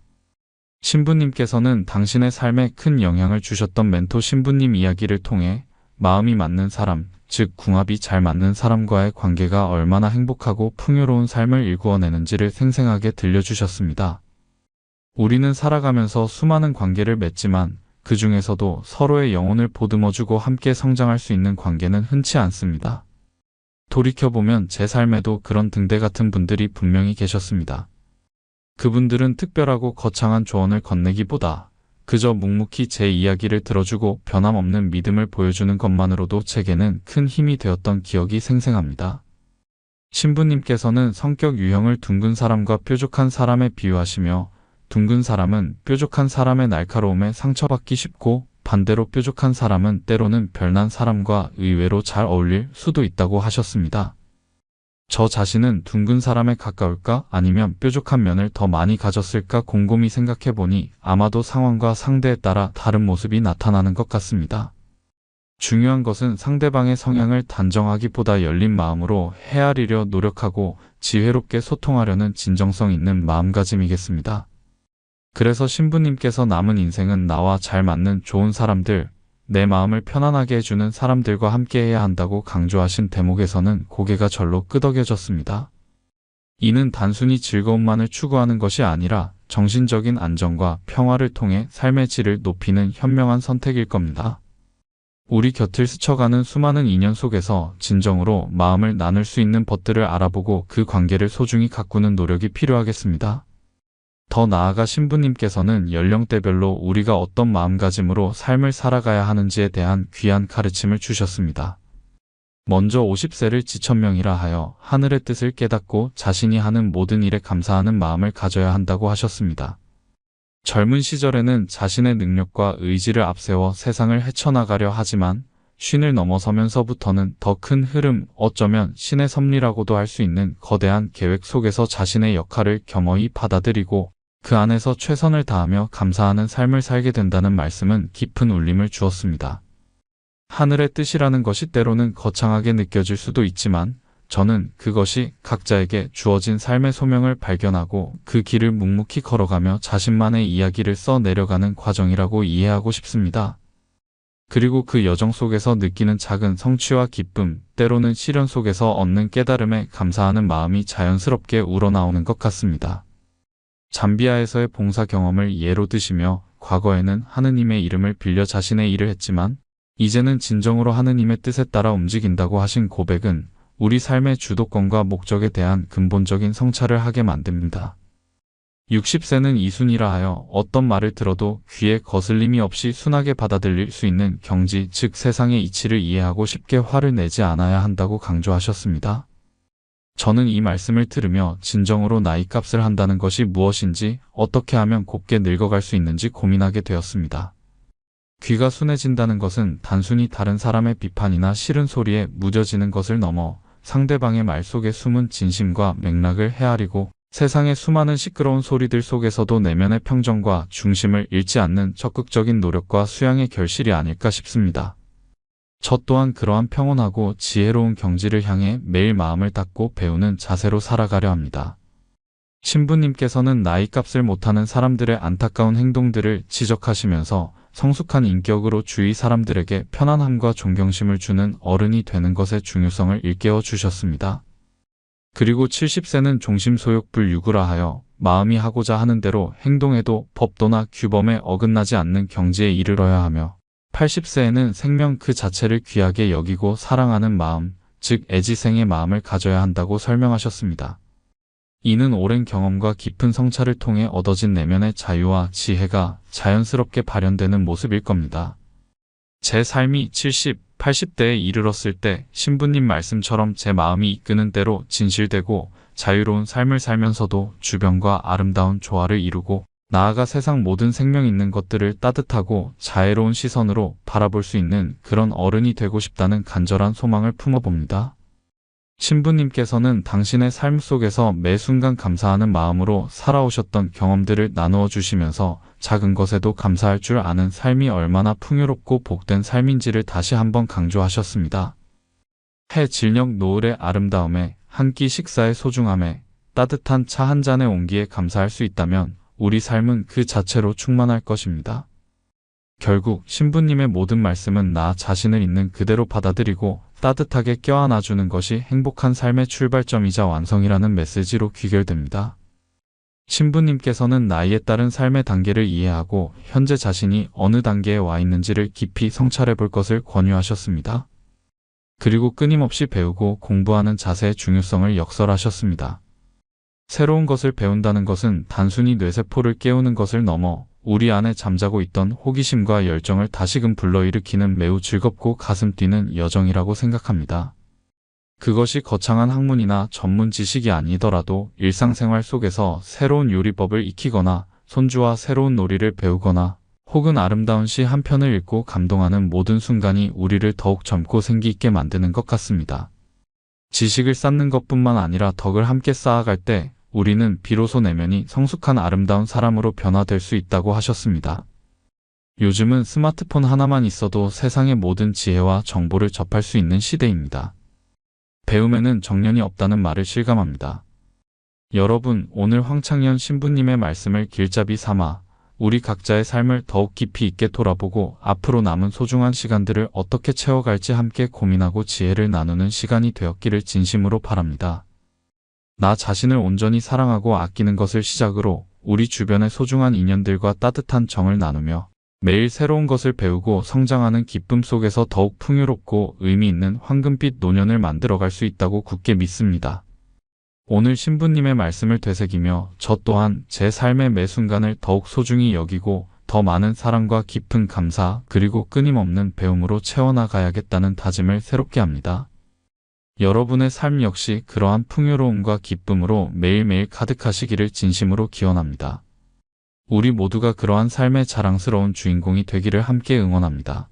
신부님께서는 당신의 삶에 큰 영향을 주셨던 멘토 신부님 이야기를 통해 마음이 맞는 사람, 즉 궁합이 잘 맞는 사람과의 관계가 얼마나 행복하고 풍요로운 삶을 일구어내는지를 생생하게 들려주셨습니다. 우리는 살아가면서 수많은 관계를 맺지만 그 중에서도 서로의 영혼을 보듬어주고 함께 성장할 수 있는 관계는 흔치 않습니다. 돌이켜보면 제 삶에도 그런 등대 같은 분들이 분명히 계셨습니다. 그분들은 특별하고 거창한 조언을 건네기보다 그저 묵묵히 제 이야기를 들어주고 변함없는 믿음을 보여주는 것만으로도 제게는 큰 힘이 되었던 기억이 생생합니다. 신부님께서는 성격 유형을 둥근 사람과 뾰족한 사람에 비유하시며 둥근 사람은 뾰족한 사람의 날카로움에 상처받기 쉽고 반대로 뾰족한 사람은 때로는 별난 사람과 의외로 잘 어울릴 수도 있다고 하셨습니다. 저 자신은 둥근 사람에 가까울까 아니면 뾰족한 면을 더 많이 가졌을까 곰곰이 생각해보니 아마도 상황과 상대에 따라 다른 모습이 나타나는 것 같습니다. 중요한 것은 상대방의 성향을 단정하기보다 열린 마음으로 헤아리려 노력하고 지혜롭게 소통하려는 진정성 있는 마음가짐이겠습니다. 그래서 신부님께서 남은 인생은 나와 잘 맞는 좋은 사람들, 내 마음을 편안하게 해주는 사람들과 함께해야 한다고 강조하신 대목에서는 고개가 절로 끄덕여졌습니다. 이는 단순히 즐거움만을 추구하는 것이 아니라 정신적인 안정과 평화를 통해 삶의 질을 높이는 현명한 선택일 겁니다. 우리 곁을 스쳐가는 수많은 인연 속에서 진정으로 마음을 나눌 수 있는 것들을 알아보고 그 관계를 소중히 가꾸는 노력이 필요하겠습니다. 더 나아가 신부님께서는 연령대별로 우리가 어떤 마음가짐으로 삶을 살아가야 하는지에 대한 귀한 가르침을 주셨습니다. 먼저 50세를 지천명이라 하여 하늘의 뜻을 깨닫고 자신이 하는 모든 일에 감사하는 마음을 가져야 한다고 하셨습니다. 젊은 시절에는 자신의 능력과 의지를 앞세워 세상을 헤쳐나가려 하지만 쉰을 넘어서면서부터는 더 큰 흐름, 어쩌면 신의 섭리라고도 할 수 있는 거대한 계획 속에서 자신의 역할을 겸허히 받아들이고 그 안에서 최선을 다하며 감사하는 삶을 살게 된다는 말씀은 깊은 울림을 주었습니다. 하늘의 뜻이라는 것이 때로는 거창하게 느껴질 수도 있지만 저는 그것이 각자에게 주어진 삶의 소명을 발견하고 그 길을 묵묵히 걸어가며 자신만의 이야기를 써 내려가는 과정이라고 이해하고 싶습니다. 그리고 그 여정 속에서 느끼는 작은 성취와 기쁨, 때로는 시련 속에서 얻는 깨달음에 감사하는 마음이 자연스럽게 우러나오는 것 같습니다. 잠비아에서의 봉사 경험을 예로 드시며 과거에는 하느님의 이름을 빌려 자신의 일을 했지만 이제는 진정으로 하느님의 뜻에 따라 움직인다고 하신 고백은 우리 삶의 주도권과 목적에 대한 근본적인 성찰을 하게 만듭니다. 60세는 이순이라 하여 어떤 말을 들어도 귀에 거슬림이 없이 순하게 받아들일 수 있는 경지, 즉 세상의 이치를 이해하고 쉽게 화를 내지 않아야 한다고 강조하셨습니다. 저는 이 말씀을 들으며 진정으로 나이값을 한다는 것이 무엇인지, 어떻게 하면 곱게 늙어갈 수 있는지 고민하게 되었습니다. 귀가 순해진다는 것은 단순히 다른 사람의 비판이나 싫은 소리에 무뎌지는 것을 넘어 상대방의 말 속에 숨은 진심과 맥락을 헤아리고 세상의 수많은 시끄러운 소리들 속에서도 내면의 평정과 중심을 잃지 않는 적극적인 노력과 수양의 결실이 아닐까 싶습니다. 저 또한 그러한 평온하고 지혜로운 경지를 향해 매일 마음을 닫고 배우는 자세로 살아가려 합니다. 신부님께서는 나이값을 못하는 사람들의 안타까운 행동들을 지적하시면서 성숙한 인격으로 주위 사람들에게 편안함과 존경심을 주는 어른이 되는 것의 중요성을 일깨워 주셨습니다. 그리고 70세는 종심소욕불유구라 하여 마음이 하고자 하는 대로 행동해도 법도나 규범에 어긋나지 않는 경지에 이르러야 하며 80세에는 생명 그 자체를 귀하게 여기고 사랑하는 마음, 즉 애지생의 마음을 가져야 한다고 설명하셨습니다. 이는 오랜 경험과 깊은 성찰을 통해 얻어진 내면의 자유와 지혜가 자연스럽게 발현되는 모습일 겁니다. 제 삶이 70, 80대에 이르렀을 때 신부님 말씀처럼 제 마음이 이끄는 대로 진실되고 자유로운 삶을 살면서도 주변과 아름다운 조화를 이루고 나아가 세상 모든 생명 있는 것들을 따뜻하고 자애로운 시선으로 바라볼 수 있는 그런 어른이 되고 싶다는 간절한 소망을 품어봅니다. 신부님께서는 당신의 삶 속에서 매 순간 감사하는 마음으로 살아오셨던 경험들을 나누어 주시면서 작은 것에도 감사할 줄 아는 삶이 얼마나 풍요롭고 복된 삶인지를 다시 한번 강조하셨습니다. 해 질녘 노을의 아름다움에, 한 끼 식사의 소중함에, 따뜻한 차 한 잔의 온기에 감사할 수 있다면 우리 삶은 그 자체로 충만할 것입니다. 결국 신부님의 모든 말씀은 나 자신을 있는 그대로 받아들이고 따뜻하게 껴안아주는 것이 행복한 삶의 출발점이자 완성이라는 메시지로 귀결됩니다. 신부님께서는 나이에 따른 삶의 단계를 이해하고 현재 자신이 어느 단계에 와 있는지를 깊이 성찰해 볼 것을 권유하셨습니다. 그리고 끊임없이 배우고 공부하는 자세의 중요성을 역설하셨습니다. 새로운 것을 배운다는 것은 단순히 뇌세포를 깨우는 것을 넘어 우리 안에 잠자고 있던 호기심과 열정을 다시금 불러일으키는 매우 즐겁고 가슴 뛰는 여정이라고 생각합니다. 그것이 거창한 학문이나 전문 지식이 아니더라도 일상생활 속에서 새로운 요리법을 익히거나 손주와 새로운 놀이를 배우거나 혹은 아름다운 시 한 편을 읽고 감동하는 모든 순간이 우리를 더욱 젊고 생기 있게 만드는 것 같습니다. 지식을 쌓는 것뿐만 아니라 덕을 함께 쌓아갈 때 우리는 비로소 내면이 성숙한 아름다운 사람으로 변화될 수 있다고 하셨습니다. 요즘은 스마트폰 하나만 있어도 세상의 모든 지혜와 정보를 접할 수 있는 시대입니다. 배움에는 정년이 없다는 말을 실감합니다. 여러분, 오늘 황창현 신부님의 말씀을 길잡이 삼아 우리 각자의 삶을 더욱 깊이 있게 돌아보고 앞으로 남은 소중한 시간들을 어떻게 채워갈지 함께 고민하고 지혜를 나누는 시간이 되었기를 진심으로 바랍니다. 나 자신을 온전히 사랑하고 아끼는 것을 시작으로 우리 주변의 소중한 인연들과 따뜻한 정을 나누며 매일 새로운 것을 배우고 성장하는 기쁨 속에서 더욱 풍요롭고 의미 있는 황금빛 노년을 만들어갈 수 있다고 굳게 믿습니다. 오늘 신부님의 말씀을 되새기며 저 또한 제 삶의 매 순간을 더욱 소중히 여기고 더 많은 사랑과 깊은 감사 그리고 끊임없는 배움으로 채워나가야겠다는 다짐을 새롭게 합니다. 여러분의 삶 역시 그러한 풍요로움과 기쁨으로 매일매일 가득하시기를 진심으로 기원합니다. 우리 모두가 그러한 삶의 자랑스러운 주인공이 되기를 함께 응원합니다.